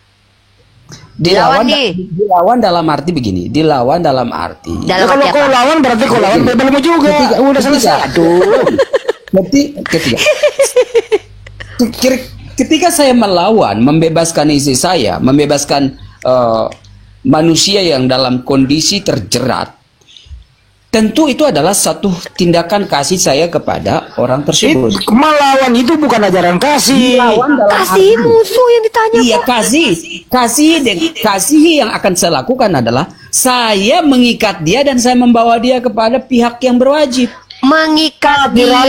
dalam arti begini. Dilawan dalam arti. Kalau kau lawan berarti kau lawan Bible-mu juga. Udah selesai. Ketika saya melawan, membebaskan istri saya, membebaskan manusia yang dalam kondisi terjerat, tentu itu adalah satu tindakan kasih saya kepada orang tersebut. Melawan itu bukan ajaran kasih. Kasih musuh yang ditanya. Iya, kasih yang akan saya lakukan adalah saya mengikat dia dan saya membawa dia kepada pihak yang berwajib. Mengikat dia.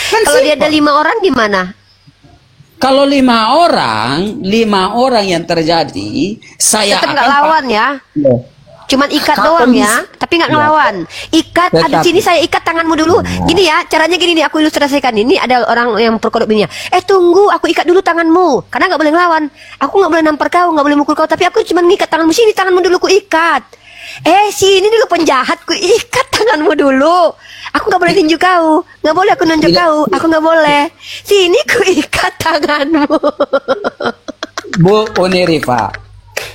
Kalau dia ada 5 orang gimana? Kalau 5 orang yang terjadi, saya tetap akan nggak lawan ya. Cuman ikat doang ya, tapi nggak ngelawan. Ikat, ada sini saya ikat tanganmu dulu. Gini ya, caranya gini nih, aku ilustrasikan. Ini ada orang yang perkodok bininya. Tunggu, aku ikat dulu tanganmu, karena nggak boleh ngelawan. Aku nggak boleh nampar kau, nggak boleh mukul kau, tapi aku cuma ngikat tanganmu. Sini tanganmu dulu, ku ikat. Sini dulu penjahat, ku ikat tanganmu dulu. Aku nggak boleh tinju kau, nggak boleh aku nunjuk kau, aku nggak boleh. Sini ku ikat tanganmu. Bu Uniripa,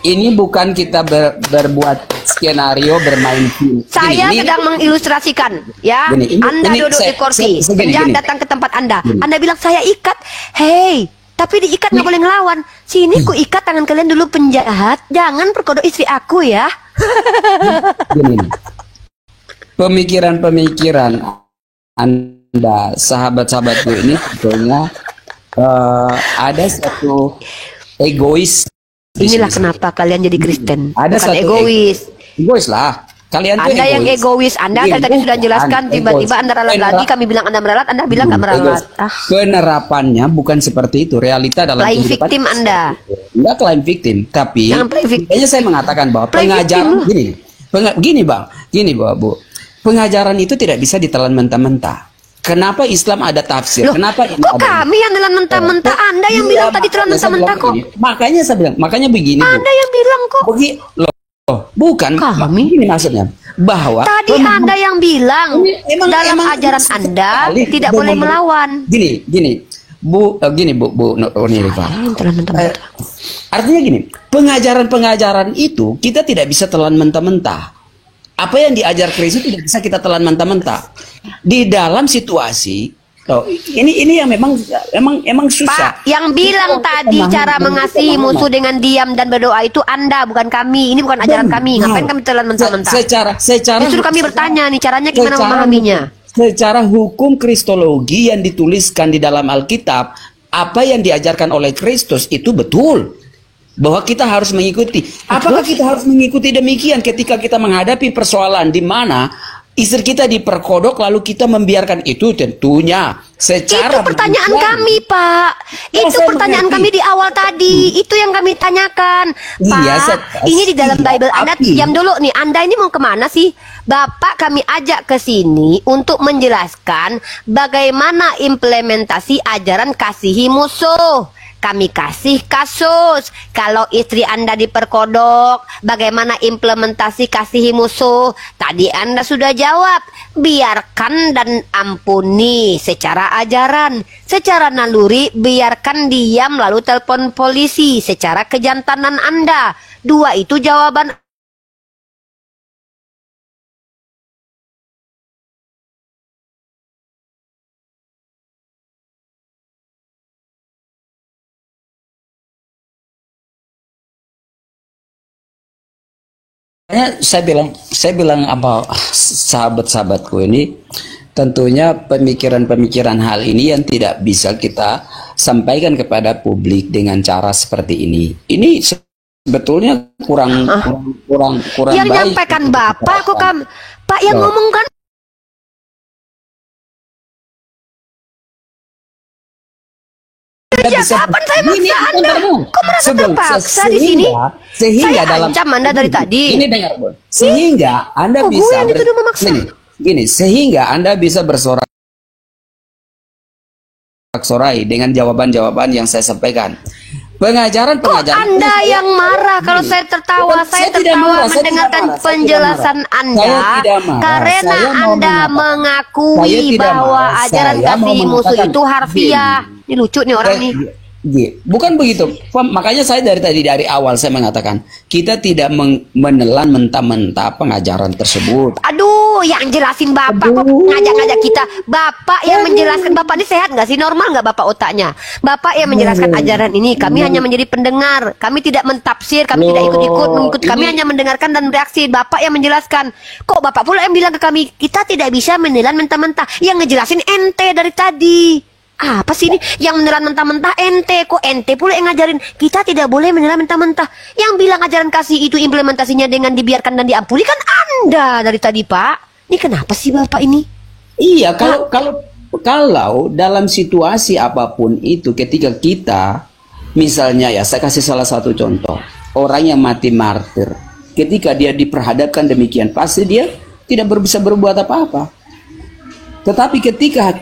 ini bukan kita berbuat skenario bermain film. Saya sedang mengilustrasikan, ya. Anda duduk di kursi, penjahat datang ke tempat Anda. Anda bilang saya ikat, tapi diikat nggak boleh ngelawan. Sini ku ikat tangan kalian dulu penjahat, jangan perkodok istri aku ya. Pemikiran Anda, sahabat-sahabatku ini sebetulnya ada satu egois. Inilah kenapa kalian jadi Kristen. Ada bukan egois. Egois lah. Kalian tuh Anda yang egois. Anda tadi sudah jelaskan, tiba-tiba Anda ralat lagi, kami bilang Anda meralat, Anda bilang nggak meralat. Penerapannya bukan seperti itu. Realita dalam playing victim Anda. Enggak claim victim, tapi kayaknya saya mengatakan bahwa pengajaran gini Bang, Bu. Pengajaran itu tidak bisa ditelan mentah-mentah. Kenapa Islam ada tafsir? Kenapa ini kok kami yang telan mentah-mentah? Anda yang bilang tadi telan mentah-mentah kok. Makanya saya bilang, makanya begini, Bu. Anda yang bilang kok. Bukan kami. Ini maksudnya bahwa tadi Anda yang bilang dalam ajaran Anda tidak boleh melawan. Gini, Bu Uniripa. Artinya gini, pengajaran itu kita tidak bisa telan mentah-mentah. Apa yang diajar Kristus tidak bisa kita telan mentah-mentah. Di dalam situasi Tuh, ini yang memang susah. Pak, yang bilang tadi cara mengasihi musuh dengan diam dan berdoa itu Anda, bukan kami. Ini bukan ajaran kami. Ngapain kami telan mentah-mentah? Secara justru kami bertanya nih, caranya gimana memahaminya? Secara hukum kristologi yang dituliskan di dalam Alkitab, apa yang diajarkan oleh Kristus itu betul. Bahwa kita harus mengikuti. Apakah kita harus mengikuti demikian ketika kita menghadapi persoalan di mana istri kita diperkodok lalu kita membiarkan? Itu tentunya secara itu pertanyaan kami, Pak. Itu pertanyaan kami di awal tadi. Itu yang kami tanyakan, Pak. Ini di dalam Bible. Anda diam dulu nih. Anda ini mau kemana sih? Bapak kami ajak ke sini untuk menjelaskan bagaimana implementasi ajaran kasihi musuh. Kami kasih kasus. Kalau istri Anda diperkodok, bagaimana implementasi kasihi musuh? Tadi Anda sudah jawab, biarkan dan ampuni secara ajaran. Secara naluri, biarkan diam lalu telepon polisi secara kejantanan Anda. Dua itu jawaban. Saya bilang apa, sahabat-sahabatku ini, tentunya pemikiran-pemikiran hal ini yang tidak bisa kita sampaikan kepada publik dengan cara seperti ini. Ini sebetulnya kurang yang baik. nyampaikan Bapak kok Pak yang ngomong kan. Ya, kapan saya maksa Anda? Kok merasa terpaksa di sini? Sehingga saya dalam ancam Anda dari tadi. Ini dengar, Bu. Sehingga Anda bisa sehingga Anda bisa bersorak-sorai dengan jawaban-jawaban yang saya sampaikan. Pengajaran Anda yang marah kalau saya tertawa. Saya tertawa mendengarkan penjelasan Anda karena Anda mengakui bahwa ajaran kasih musuh itu harfiah. Ini lucu nih orang nih. Bukan begitu. Makanya saya dari awal saya mengatakan kita tidak menelan mentah-mentah pengajaran tersebut. Aduh, yang jelasin Bapak kok ngajak-ngajak kita. Bapak yang menjelaskan. Bapak ini sehat nggak sih? Normal nggak Bapak otaknya? Bapak yang menjelaskan ajaran ini. Kami hanya menjadi pendengar. Kami tidak mentafsir. Kami tidak ikut-ikut mengikuti. Kami hanya mendengarkan dan bereaksi. Bapak yang menjelaskan. Kok Bapak pula yang bilang ke kami kita tidak bisa menelan mentah-mentah? Yang ngejelasin ente dari tadi. Apa sih ini yang menelan mentah-mentah? Ente kok ente pula yang ngajarin kita tidak boleh menelan mentah-mentah. Yang bilang ajaran kasih itu implementasinya dengan dibiarkan dan diampuni kan Anda dari tadi, Pak. Ini kenapa sih Bapak ini? Iya, kalau dalam situasi apapun itu, ketika kita misalnya ya, saya kasih salah satu contoh, orang yang mati martir, ketika dia diperhadapkan demikian, pasti dia tidak bisa berbuat apa-apa. Tetapi ketika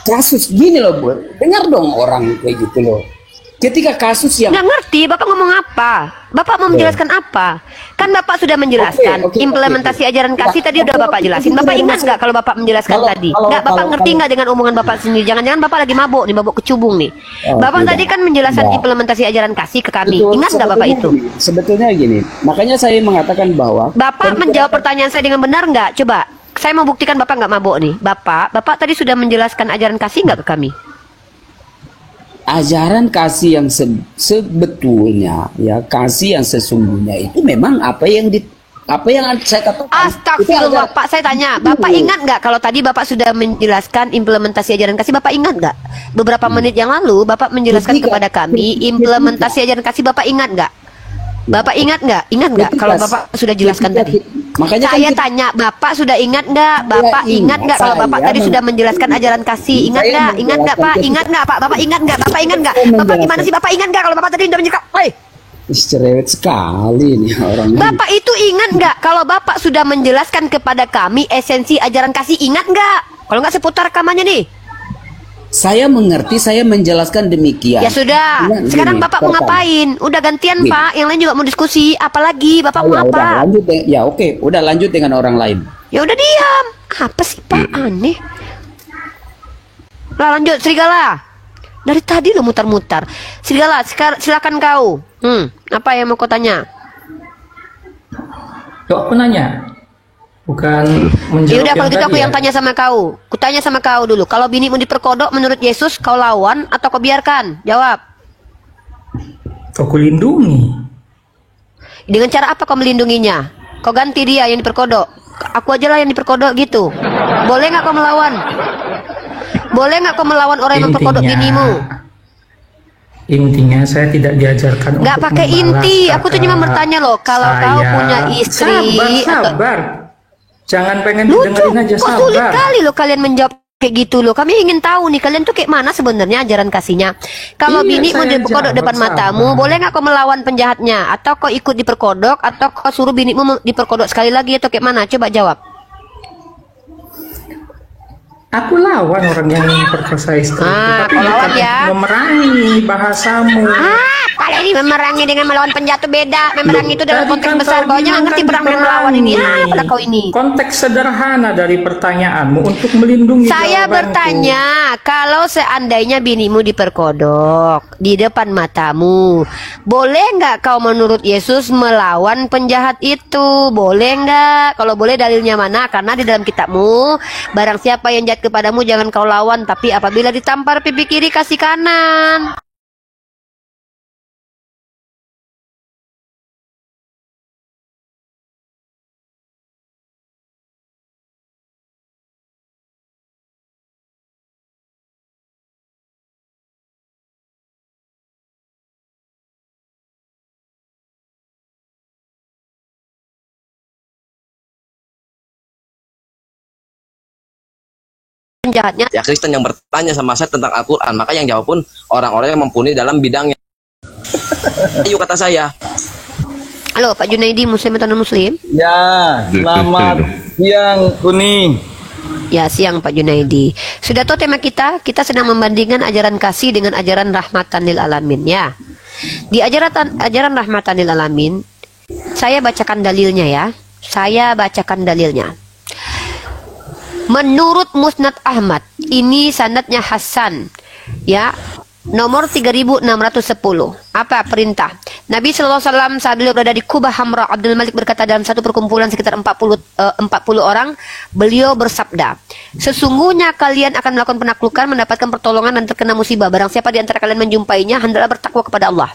kasus gini loh, Bu, dengar dong orang kayak gitu loh. Ketika kasus yang nggak ngerti, Bapak ngomong apa? Bapak mau menjelaskan apa? Kan Bapak sudah menjelaskan implementasi ajaran kasih tadi udah Bapak jelasin. Bapak ingat nggak kalau Bapak menjelaskan tadi? Nggak, Bapak ngerti nggak dengan omongan Bapak sendiri? Jangan-jangan Bapak lagi mabuk nih, mabuk kecubung nih. Bapak tadi kan menjelaskan implementasi ajaran kasih ke kami. Ingat nggak Bapak itu? Sebetulnya gini, makanya saya mengatakan bahwa Bapak menjawab pertanyaan saya dengan benar nggak? Coba. Saya mau buktikan Bapak nggak mabuk nih. Bapak tadi sudah menjelaskan ajaran kasih nggak ke kami? Ajaran kasih yang sebetulnya, ya kasih yang sesungguhnya itu memang apa yang saya katakan. Astagfirullah, Pak, saya tanya, Bapak ingat nggak kalau tadi Bapak sudah menjelaskan implementasi ajaran kasih? Bapak ingat nggak? Beberapa menit yang lalu Bapak menjelaskan kepada kami implementasi ajaran kasih. Bapak ingat nggak? Bapak ingat nggak? Ingat nggak kalau Bapak sudah jelaskan tadi? Makanya saya tanya, Bapak sudah ingat nggak? Bapak ingat nggak kalau Bapak tadi sudah menjelaskan ajaran kasih? Ingat nggak? Ingat nggak Pak? Ingat nggak Pak? Bapak ingat nggak? Bapak ingat nggak? Bapak gimana sih? Bapak ingat nggak kalau Bapak tadi sudah menjelaskan? Cerewet sekali nih orangnya. Bapak itu ingat nggak kalau Bapak sudah menjelaskan kepada kami esensi ajaran kasih? Ingat nggak? Kalau nggak seputar rekamannya nih. Saya mengerti, saya menjelaskan demikian. Ya sudah, sekarang Bapak mau ngapain? Udah gantian Pak, yang lain juga mau diskusi. Apalagi Bapak mau apa? Udah lanjut dengan orang lain. Ya udah diam. Apa sih Pak, aneh. Lah lanjut, Serigala. Dari tadi lo mutar-mutar. Serigala, silakan kau. Apa yang mau kau tanya? Kok penanya? Bukan Ya menjawab udah kalau gitu aku tadi yang ya. tanya sama kau. Kutanya sama kau dulu. Kalau binimu diperkodok menurut Yesus kau lawan atau kau biarkan? Jawab. Kau kulindungi. Dengan cara apa kau melindunginya? Kau ganti dia yang diperkodok. Aku aja lah yang diperkodok gitu. Boleh nggak kau melawan? Boleh nggak kau melawan orang yang memperkodok binimu? Intinya saya tidak diajarkan Nggak untuk pakai membalas, inti. Aku tuh cuma Kakak. bertanya loh. Kalau kau Saya- punya istri, Sabar. Jangan pengen lucu. didengerin aja, Kok sulit sabar. kali loh kalian menjawab kayak gitu loh. Kami ingin tahu nih kalian tuh kayak mana sebenarnya ajaran kasihnya. Kalau Iya, binimu saya diperkodok jawab, depan sabar. matamu, boleh nggak kau melawan penjahatnya? Atau kau ikut diperkodok? Atau kau suruh binimu diperkodok sekali lagi? Atau kayak mana? Coba jawab. Aku lawan orang yang memperkosa istri. Ah, Tapi kau lawan bukan ya. memerangi bahasamu. Kalau ini memerangi dengan melawan penjahat tuh beda. Memerangi itu dalam Tadi konteks kan besar. kau Kau jangan bilang ngerti kan perang dan melawan ini. diperangi. Pada kau ini. Konteks sederhana dari pertanyaanmu untuk melindungi Saya jawabanku. bertanya, kalau seandainya binimu diperkodok di depan matamu, boleh nggak kau menurut Yesus melawan penjahat itu? Boleh nggak? Kalau boleh dalilnya mana? Karena di dalam kitabmu, barang siapa yang jahat kepadamu jangan kau lawan, tapi apabila ditampar pipi kiri kasih kanan. Penjahatnya Ya Kristen yang bertanya sama saya tentang Al-Quran, maka yang jawab pun orang-orang yang mumpuni dalam bidangnya. Ayo kata saya. Halo Pak Junaidi, Muslim atau non-Muslim? Ya, selamat siang Uni. Ya, siang Pak Junaidi. Sudah tahu tema kita? Kita sedang membandingkan ajaran kasih dengan ajaran rahmatan lil alamin ya. Di ajaran rahmatan lil alamin, saya bacakan dalilnya ya. Saya bacakan dalilnya. Menurut Musnad Ahmad, ini sanadnya Hasan ya. Nomor 3610. Apa perintah? Nabi SAW saat beliau berada di Kubah Hamra, Abdul Malik berkata dalam satu perkumpulan sekitar 40 orang, beliau bersabda, sesungguhnya kalian akan melakukan penaklukan, mendapatkan pertolongan dan terkena musibah. Barang siapa di antara kalian menjumpainya, hendaklah bertakwa kepada Allah.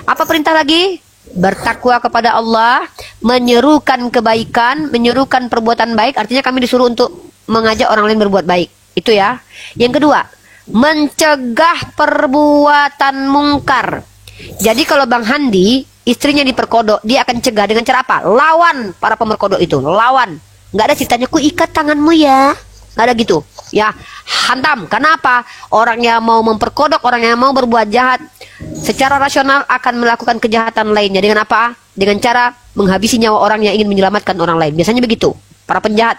Apa perintah lagi? Bertakwa kepada Allah, menyerukan kebaikan, menyerukan perbuatan baik. Artinya kami disuruh untuk mengajak orang lain berbuat baik. Itu ya. Yang kedua, mencegah perbuatan mungkar. Jadi kalau Bang Handi istrinya diperkodok, dia akan cegah dengan cara apa? Lawan para pemerkodok itu, lawan. Nggak ada ceritanya ku ikat tanganmu ya, nggak ada gitu ya, hantam. Kenapa? Orang yang mau memperkodok, orang yang mau berbuat jahat secara rasional akan melakukan kejahatan lainnya. Dengan apa? Dengan cara menghabisi nyawa orang yang ingin menyelamatkan orang lain. Biasanya begitu para penjahat,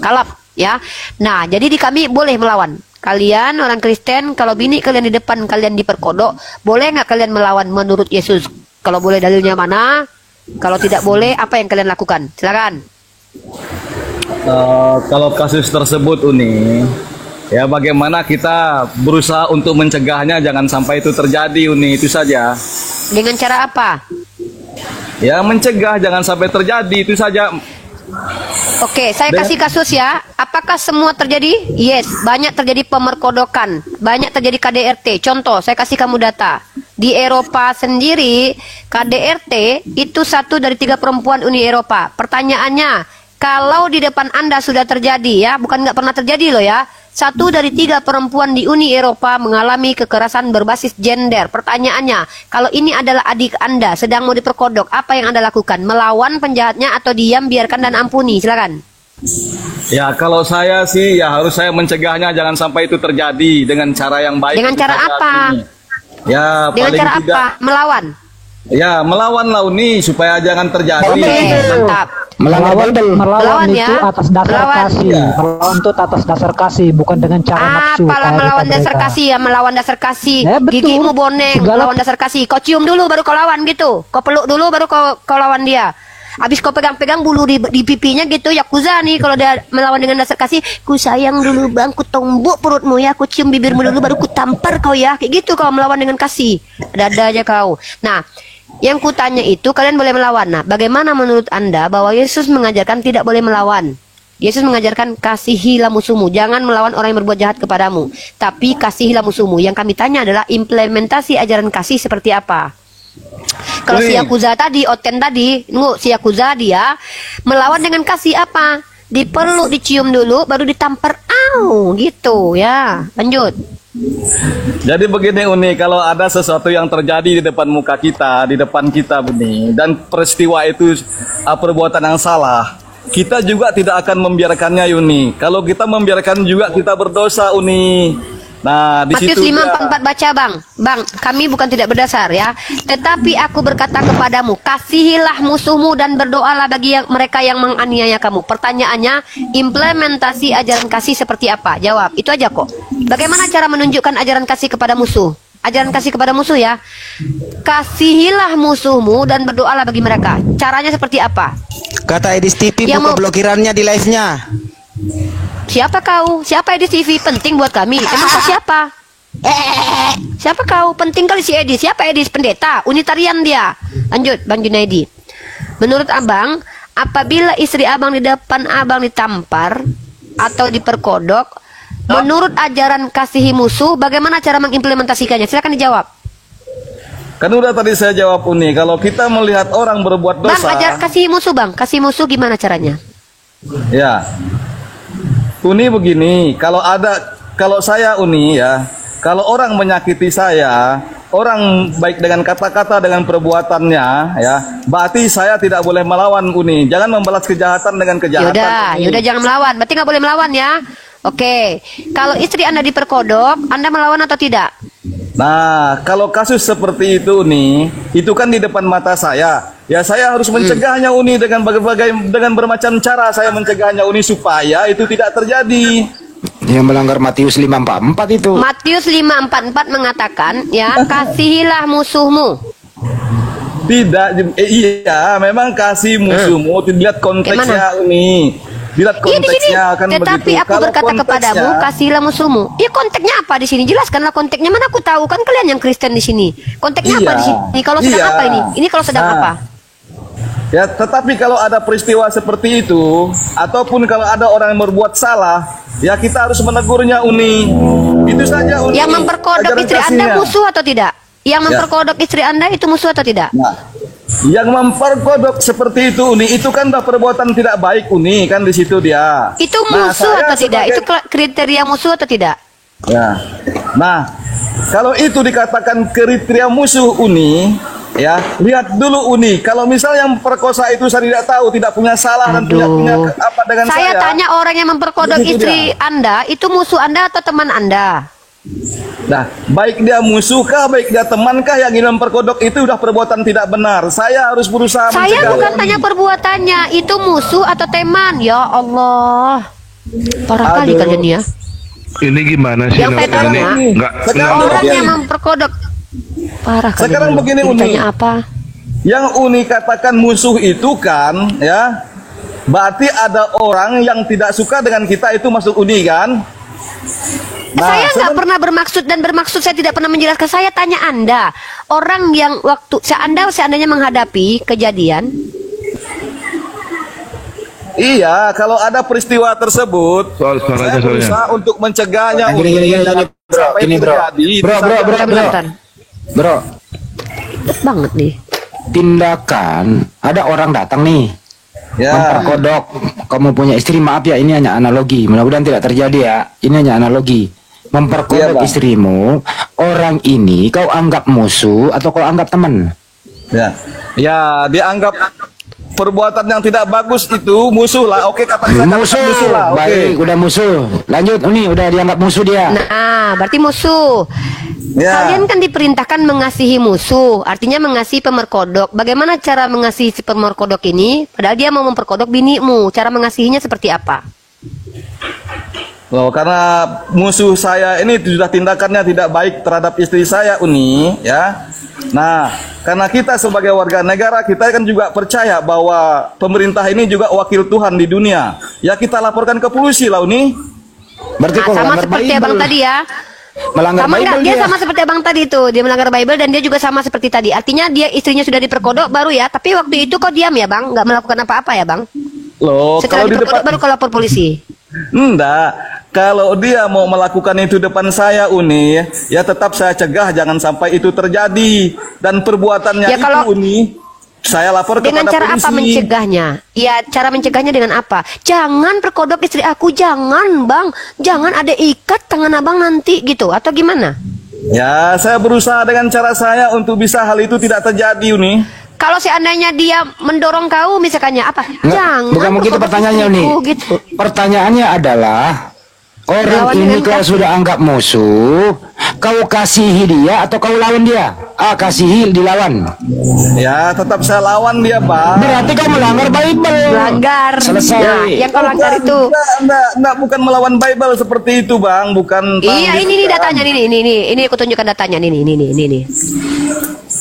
kalap ya. Nah, jadi di kami boleh melawan. Kalian orang Kristen, kalau bini kalian di depan kalian diperkodok, boleh nggak kalian melawan menurut Yesus? Kalau boleh dalilnya mana? Kalau tidak boleh, apa yang kalian lakukan? Silakan. Kalau kasus tersebut Uni, ya bagaimana kita berusaha untuk mencegahnya jangan sampai itu terjadi Uni, itu saja. Dengan cara apa? Ya mencegah jangan sampai terjadi, itu saja. Oke, saya kasih kasus ya. Apakah semua terjadi? Yes, banyak terjadi pemerkodokan, banyak terjadi KDRT. Contoh, saya kasih kamu data. Di Eropa sendiri, KDRT itu 1 dari 3 perempuan Uni Eropa. Pertanyaannya, kalau di depan Anda sudah terjadi ya, bukan nggak pernah terjadi loh ya. 1 dari 3 perempuan di Uni Eropa mengalami kekerasan berbasis gender. Pertanyaannya, kalau ini adalah adik Anda sedang mau diperkodok, apa yang Anda lakukan? Melawan penjahatnya atau diam, biarkan dan ampuni? Silakan. Ya kalau saya sih ya harus saya mencegahnya jangan sampai itu terjadi dengan cara yang baik. Dengan cara apa? Ya Dengan paling cara tidak, apa? Melawan. ya melawan lah Uni supaya jangan terjadi. Oke, mantap. Melawan Melawan itu ya. atas dasar Melawan. kasih. Melawan itu atas dasar kasih, bukan dengan cara nafsu. Apalah kayak melawan kata dasar mereka. kasih ya, melawan dasar kasih. Ya, betul. Gigimu boneng, Segala- melawan dasar kasih. Kau cium dulu baru kau lawan gitu. Kau peluk dulu baru kau lawan dia. Habis kau pegang-pegang bulu di pipinya gitu, yakuza nih kalau dia melawan dengan dasar kasih. Ku sayang dulu bang, ku tombok perutmu ya, ku cium bibirmu dulu baru ku tampar kau ya. Kayak gitu kau melawan dengan kasih. Ada aja kau. Nah, Yang kutanya itu kalian boleh melawan. Nah, bagaimana menurut Anda bahwa Yesus mengajarkan tidak boleh melawan? Yesus mengajarkan kasihilah musuhmu, jangan melawan orang yang berbuat jahat kepadamu, tapi kasihilah musuhmu. Yang kami tanya adalah implementasi ajaran kasih seperti apa? Kalau si Yakuza tadi, Oten tadi, si Yakuza dia melawan dengan kasih apa? Dipeluk, dicium dulu, baru ditampar, gitu ya. Lanjut. Jadi begini Uni, kalau ada sesuatu yang terjadi di depan muka kita, di depan kita Uni, dan peristiwa itu perbuatan yang salah, kita juga tidak akan membiarkannya Uni. Kalau kita membiarkan juga kita berdosa Uni. Nah, di Matius situ 5:44 baca Bang, kami bukan tidak berdasar ya. Tetapi aku berkata kepadamu, kasihilah musuhmu dan berdoalah bagi mereka yang menganiaya kamu. Pertanyaannya, implementasi ajaran kasih seperti apa? Jawab, itu aja kok. Bagaimana cara menunjukkan ajaran kasih kepada musuh? Ajaran kasih kepada musuh ya. Kasihilah musuhmu dan berdoalah bagi mereka. Caranya seperti apa? Kata Edis TV buka blokirannya di live-nya. Siapa kau? Siapa Edis TV? Penting buat kami. Emang kau siapa? Siapa kau? Penting kali si Edis. Siapa Edis? Pendeta, unitarian dia. Lanjut, Bang Junaidi. Menurut abang, apabila istri abang di depan abang ditampar atau diperkodok, menurut ajaran kasihi musuh, bagaimana cara mengimplementasikannya? Silakan dijawab. kan udah tadi saya jawab Uni, kalau kita melihat orang berbuat dosa. Bang, ajar kasihi musuh Bang. Kasihi musuh gimana caranya? Ya, Uni begini, kalau saya Uni ya, kalau orang menyakiti saya, orang baik dengan kata-kata, dengan perbuatannya, ya, berarti saya tidak boleh melawan Uni. Jangan membalas kejahatan dengan kejahatan. Yaudah jangan melawan. Berarti nggak boleh melawan ya. Oke, kalau istri Anda diperkodok, Anda melawan atau tidak? Nah, kalau kasus seperti itu Uni, itu kan di depan mata saya. Ya saya harus mencegahnya Uni dengan bermacam cara saya mencegahnya Uni supaya itu tidak terjadi. Yang melanggar Matius 5:44 itu. Matius 5:44 mengatakan ya, kasihilah musuhmu. Tidak, iya, memang kasih musuhmu. Dilihat konteksnya Uni. Dilihat konteksnya kan begitu. Tetapi aku kalau berkata kepadamu, kasihilah musuhmu. Ya konteksnya apa di sini? Jelaskanlah konteksnya. Mana aku tahu, kan kalian yang Kristen di sini. Konteksnya apa di sini? Kalau sedang apa ini? Ini kalau sedang apa? Ya, tetapi kalau ada peristiwa seperti itu, ataupun kalau ada orang yang berbuat salah, ya kita harus menegurnya Uni. Itu saja Uni. Yang memperkodok istri Anda musuh atau tidak? Yang memperkodok istri Anda itu musuh atau tidak? Nah, yang memperkodok seperti itu Uni, itu kan dah perbuatan tidak baik Uni, kan di situ dia. Itu musuh atau tidak? Itu kriteria musuh atau tidak? Ya. Nah, kalau itu dikatakan kriteria musuh Uni, ya, lihat dulu Uni. Kalau misal yang perkosa itu saya tidak tahu, tidak punya salah dan tidak punya apa dengan saya. Saya tanya orang yang memperkodok istri Anda, itu musuh Anda atau teman Anda? Nah, baik dia musuhkah, baik dia temankah yang ingin memperkodok itu sudah perbuatan tidak benar. Saya harus berusaha mencegah. Saya bukan tanya perbuatannya, itu musuh atau teman. Ya Allah, parah kali kalian ya. Ini gimana sih? Yang saya tanya, orang yang memperkodok. Parah kalian. Sekarang begini Uni. Apa? Yang Uni katakan musuh itu kan, ya, berarti ada orang yang tidak suka dengan kita, itu masuk Uni kan? Nah, saya nggak pernah bermaksud saya tidak pernah menjelaskan. Saya tanya Anda, orang yang waktu Anda seandainya menghadapi kejadian. Iya, kalau ada peristiwa tersebut, saya berusaha untuk mencegahnya. Bro, banget nih. Tindakan ada orang datang nih, memperkodok. Kamu punya istri, maaf ya, ini hanya analogi. Mudah-mudahan tidak terjadi ya. Ini hanya analogi. Memperkodok istrimu, orang ini kau anggap musuh atau kau anggap teman? Ya, dianggap perbuatan yang tidak bagus itu musuh lah. Oke, katakan musuh lah. Baik, udah musuh. Lanjut, Uni, udah dianggap musuh dia. Nah, berarti musuh. Kalian kan diperintahkan mengasihi musuh, artinya mengasihi pemerkodok. Bagaimana cara mengasihi si pemerkodok ini? Padahal dia mau memperkodok binimu. Cara mengasihinya seperti apa? Loh, karena musuh saya ini sudah tindakannya tidak baik terhadap istri saya, Uni, ya. Nah, karena kita sebagai warga negara, kita kan juga percaya bahwa pemerintah ini juga wakil Tuhan di dunia. Ya, kita laporkan ke polisi lah, Uni. Berarti sama seperti abang tadi ya. melanggar Sama Bible nggak? Dia sama seperti abang tadi itu. Dia melanggar Bible dan dia juga sama seperti tadi. Artinya dia istrinya sudah diperkodok baru ya. Tapi waktu itu kok diam ya bang? Nggak melakukan apa-apa ya bang? Loh, Setelah kalau di diperkodok depan baru ke lapor polisi. enggak, kalau dia mau melakukan itu depan saya Uni, ya tetap saya cegah jangan sampai itu terjadi. Dan perbuatannya Ya, kalau- itu Uni, saya lapor Dengan kepada cara polisi. apa mencegahnya? Ya cara mencegahnya dengan apa? Jangan perkodok istri aku, jangan bang. Jangan ada ikat tangan abang nanti gitu. Atau gimana? Ya, saya berusaha dengan cara saya untuk bisa hal itu tidak terjadi Uni. Kalau seandainya dia mendorong kau misalkannya apa? Jangan. Bukan begitu perkodok pertanyaannya nih. istriku, gitu. Pertanyaannya adalah orang Lawan ini dengan kau kasih. sudah anggap musuh, kau kasihi dia atau kau lawan dia? Kasihi dilawan. Ya, tetap saya lawan dia, Pak. Berarti kau melanggar Bible. Melanggar. Selesai. Nah, yang kau langgar itu. Enggak, bukan melawan Bible seperti itu, Bang. Bukan. Iya, ini datanya ini aku tunjukkan datanya ini.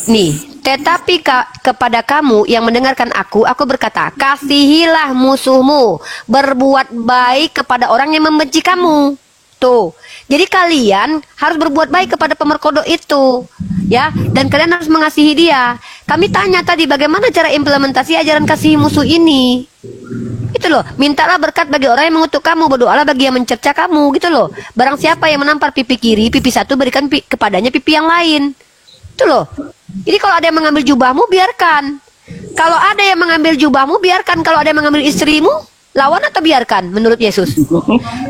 Nih, tetapi kepada kamu yang mendengarkan aku berkata, kasihilah musuhmu, berbuat baik kepada orang yang membenci kamu. Tuh, jadi kalian harus berbuat baik kepada pemerkodok itu, ya, dan kalian harus mengasihi dia. Kami tanya tadi bagaimana cara implementasi ajaran kasih musuh ini. Itu loh, mintalah berkat bagi orang yang mengutuk kamu, berdoalah bagi yang mencerca kamu, gitu loh. Barang siapa yang menampar pipi kiri, pipi satu berikan kepadanya pipi yang lain. Itu loh. Jadi kalau ada yang mengambil jubahmu, biarkan. Kalau ada yang mengambil jubahmu, biarkan. Kalau ada yang mengambil istrimu, lawan atau biarkan menurut Yesus?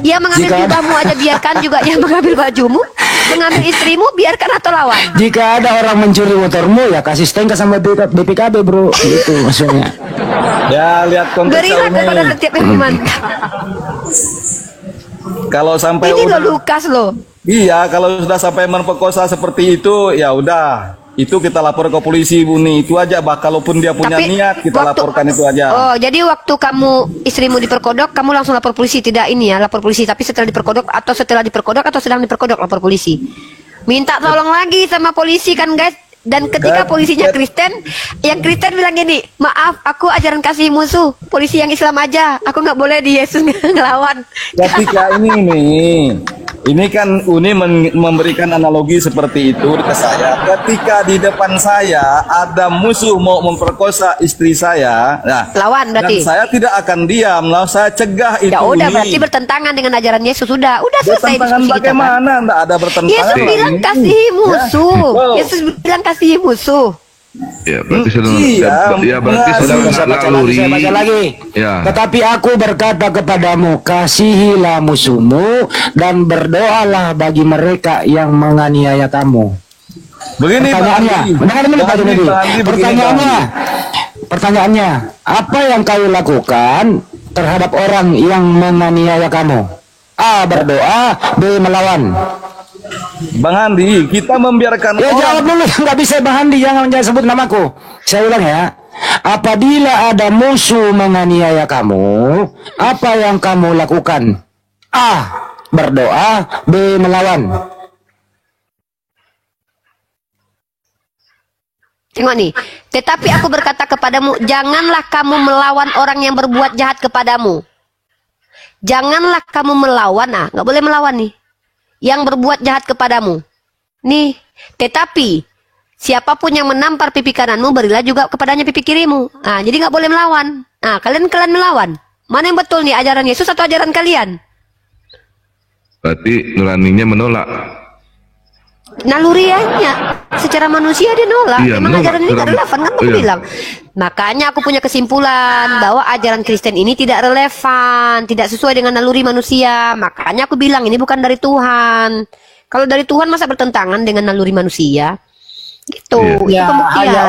Yang mengambil jubahmu aja biarkan, juga yang mengambil bajumu, mengambil istrimu, biarkan atau lawan? Jika ada orang mencuri motormu, ya kasih stengka sama BPKB bro, gitu maksudnya. Ya, lihat Berilah konteksnya kepada Uni. setiap yang memantau. Kalau sampai Ini udah, loh Lukas loh. iya, kalau sudah sampai memperkosa seperti itu, ya udah. Itu kita lapor ke polisi, Uni. Itu aja, bah. Kalaupun dia punya Tapi niat, kita laporkan itu aja. Oh, jadi waktu kamu istrimu diperkodok, kamu langsung lapor polisi, tidak ini ya, lapor polisi. Tapi setelah diperkodok atau sedang diperkodok, lapor polisi. Minta tolong lagi sama polisi kan guys. Dan ketika polisinya Kristen, yang Kristen bilang gini, maaf, aku ajaran kasih musuh, polisi yang Islam aja, aku nggak boleh di Yesus ngelawan. Ketika ini kan Uni memberikan analogi seperti itu ke saya. Ketika di depan saya ada musuh mau memperkosa istri saya, nah, lawan berarti. dan saya tidak akan diam, lah saya cegah itu. Ya udah, Uni. berarti bertentangan dengan ajaran Yesus, sudah selesai Bertentangan diskusi kita kan. bagaimana? Nggak ada bertentangan. Yesus bilang kasihi musuh. Yesus bilang kasihi musuh. Ya, berarti sedang Iya, berarti sedang Saya baca lagi. Ya. Tetapi aku berkata kepadamu, kasihilah musuhmu dan berdoalah bagi mereka yang menganiaya kamu. Begini, Pertanyaannya, mendengar dulu Pak Junedi. Pertanyaannya, apa yang kau lakukan terhadap orang yang menganiaya kamu? A. Berdoa, B. Melawan. Bang Andi, kita membiarkan Ya jawab dulu, nggak bisa Bang Andi, jangan sebut namaku. Saya ulang ya. Apabila ada musuh menganiaya kamu, apa yang kamu lakukan? A. Berdoa, B. Melawan. Tengok nih. Tetapi aku berkata kepadamu, janganlah kamu melawan orang yang berbuat jahat kepadamu. Janganlah kamu melawan, nggak boleh melawan nih. Yang berbuat jahat kepadamu. Nih, tetapi siapapun yang menampar pipi kananmu, berilah juga kepadanya pipi kirimu. Jadi nggak boleh melawan. Kalian melawan. Mana yang betul nih, ajaran Yesus atau ajaran kalian? Berarti nuraninya menolak. Nalurianya secara manusia dia nolak. Iya, Memang menolak. ajaran ini tidak relevan kan aku Iya. bilang. Makanya aku punya kesimpulan bahwa ajaran Kristen ini tidak relevan, tidak sesuai dengan naluri manusia. Makanya aku bilang ini bukan dari Tuhan. Kalau dari Tuhan masa bertentangan dengan naluri manusia? Gitu. Itu Ya, pembuktian. hanya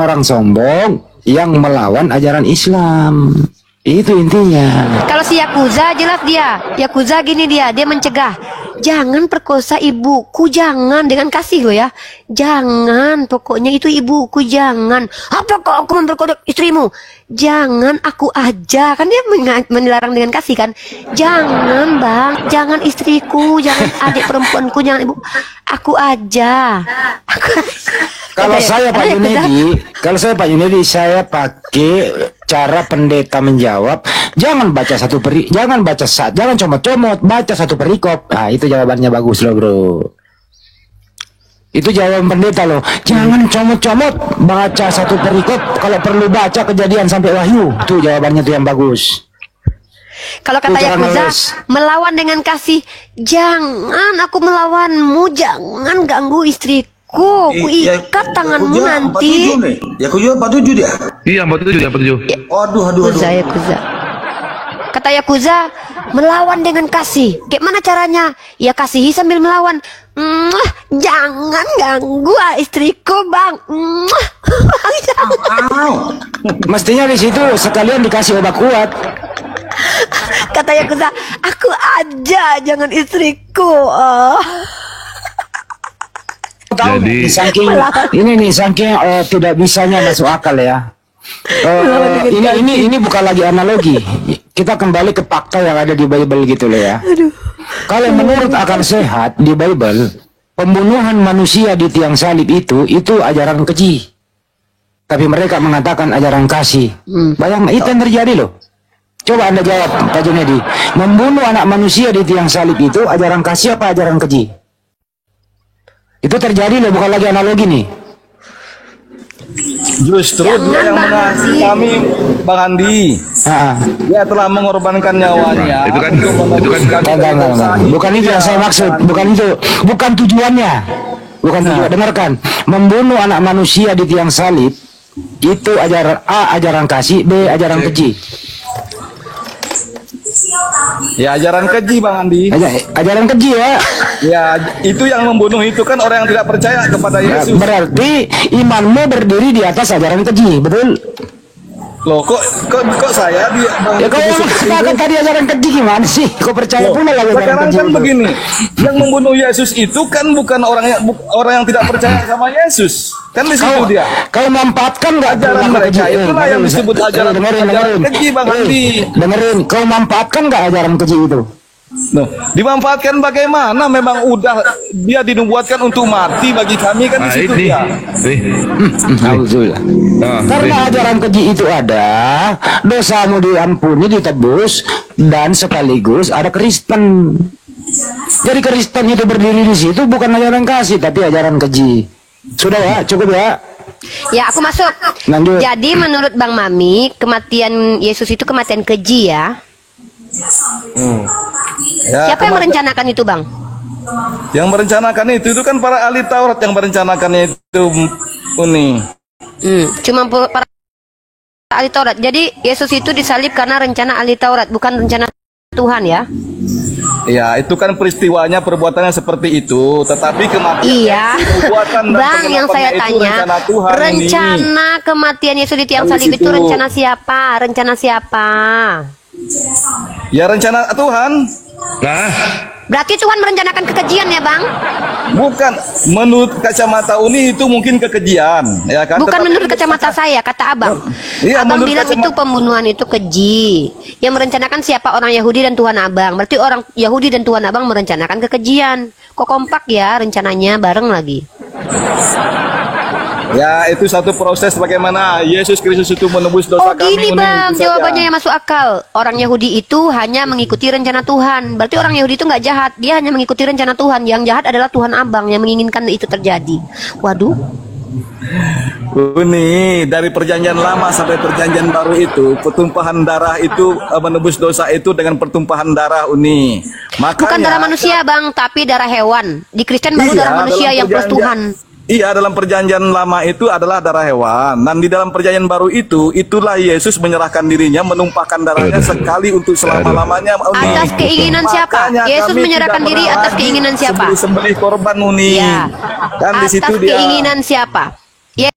orang sombong yang melawan ajaran Islam. Itu intinya. Kalau si Yakuza jelas Yakuza gini dia mencegah. Jangan perkosa ibuku, jangan, dengan kasih loh ya. Jangan, pokoknya itu ibuku, jangan. Apa kok aku memperkodok istrimu? Jangan, aku aja. Kan dia melarang dengan kasih kan. Jangan bang, jangan istriku, jangan adik perempuanku, jangan ibu. Aku aja. Kalau saya Pak Junedi, saya pakai cara pendeta menjawab, jangan baca jangan comot-comot, baca satu perikop. Nah, itu jawabannya bagus loh, bro. Itu jawaban pendeta loh. Jangan comot-comot, baca satu perikop, kalau perlu baca Kejadian sampai Wahyu. Itu jawabannya tuh yang bagus. Kalau kata Yakuza, melawan dengan kasih. Jangan aku melawanmu, jangan ganggu istriku. Ku ikat tanganmu nanti. Yakuza 47 dia? Iya 47. Aduh. Yakuza. Kata Yakuza, melawan dengan kasih. Gimana caranya? Ya kasihi sambil melawan. Jangan ganggu istriku, Bang. Mestinya di situ sekalian dikasih obat kuat. Kata Yakuza, aku aja, jangan istriku. Jadi saking tidak bisanya masuk akal ya. Ini bukan lagi analogi. Kita kembali ke fakta yang ada di Bible gitu loh ya. Kalau menurut akal sehat di Bible, pembunuhan manusia di tiang salib itu ajaran keji. Tapi mereka mengatakan ajaran kasih. Bayangkan itu yang terjadi loh. Coba Anda jawab, Pak Junedi. Membunuh anak manusia di tiang salib itu ajaran kasih apa ajaran keji? Itu terjadi loh, bukan lagi analogi nih. Justru dia yang mengasihi kami, Bang Andi. Dia telah mengorbankan nyawanya. Itu kan bukan itu yang saya maksud, bukan tujuannya. Bukan tujuan. Dengarkan, membunuh anak manusia di tiang salib itu ajaran A, ajaran kasih, B, ajaran keji. Ya ajaran keji, Bang Andi. Ajaran keji ya. Ya itu yang membunuh itu kan orang yang tidak percaya kepada Yesus. Berarti imanmu berdiri di atas ajaran keji, betul? Loh kok saya dia ya kau mengatakan tadi ajaran keji gimana sih? Kau percaya pula lagi ajaran keji? Sekarang kan begini, yang membunuh Yesus itu kan bukan orang yang tidak percaya sama Yesus. Kan di situ dia. Kau memanfaatkan nggak ajaran mereka? Itulah yang disebut ajaran keji, Bang Andi. Dengerin, kau memanfaatkan nggak ajaran keji itu? Dimanfaatkan bagaimana? Memang udah dia dinubuatkan untuk mati bagi kami kan di situ dia. Karena ajaran keji itu ada, dosamu diampuni, ditebus, dan sekaligus ada Kristen. Jadi Kristen itu berdiri di situ bukan ajaran kasih tapi ajaran keji. Sudah ya, cukup ya. Ya, aku masuk. Lanjut. Jadi menurut Bang Mami, kematian Yesus itu kematian keji ya. Siapa yang merencanakan itu, Bang? Yang merencanakan itu kan para ahli Taurat yang merencanakannya itu, Uni. Cuma para ahli Taurat. Jadi Yesus itu disalib karena rencana ahli Taurat, bukan rencana Tuhan ya. Ya, itu kan peristiwanya, perbuatannya seperti itu. Tetapi kematian perbuatan dan Bang, yang saya tanya, rencana kematian Yesus di tiang salib itu rencana siapa? Rencana siapa? Ya rencana Tuhan. Nah, berarti Tuhan merencanakan kekejian ya, Bang? Bukan, menurut kacamata Uni itu mungkin kekejian, ya kan? Bukan menurut kacamata saya, kata Abang. Iya, Abang bilang itu pembunuhan itu keji. Yang merencanakan siapa? Orang Yahudi dan Tuhan Abang. Berarti orang Yahudi dan Tuhan Abang merencanakan kekejian. Kok kompak ya rencananya bareng lagi? Ya, itu satu proses bagaimana Yesus Kristus itu menebus dosa kami. Gini Bang, jawabannya yang masuk akal. Orang Yahudi itu hanya mengikuti rencana Tuhan. Berarti orang Yahudi itu nggak jahat. Dia hanya mengikuti rencana Tuhan. Yang jahat adalah Tuhan Abang yang menginginkan itu terjadi. Waduh. Uni, dari perjanjian lama sampai perjanjian baru itu, pertumpahan darah itu menebus dosa itu dengan pertumpahan darah, Uni. Makanya, bukan darah manusia, Bang, tapi darah hewan. Di Kristen baru darah manusia yang plus Tuhan. Iya, dalam perjanjian lama itu adalah darah hewan. Dan di dalam perjanjian baru itu, itulah Yesus menyerahkan dirinya, menumpahkan darahnya sekali untuk selama-lamanya. Atas keinginan siapa? Yesus menyerahkan diri atas keinginan siapa? Sembelih korban, Uni. Ya. Dan di situ atas keinginan siapa?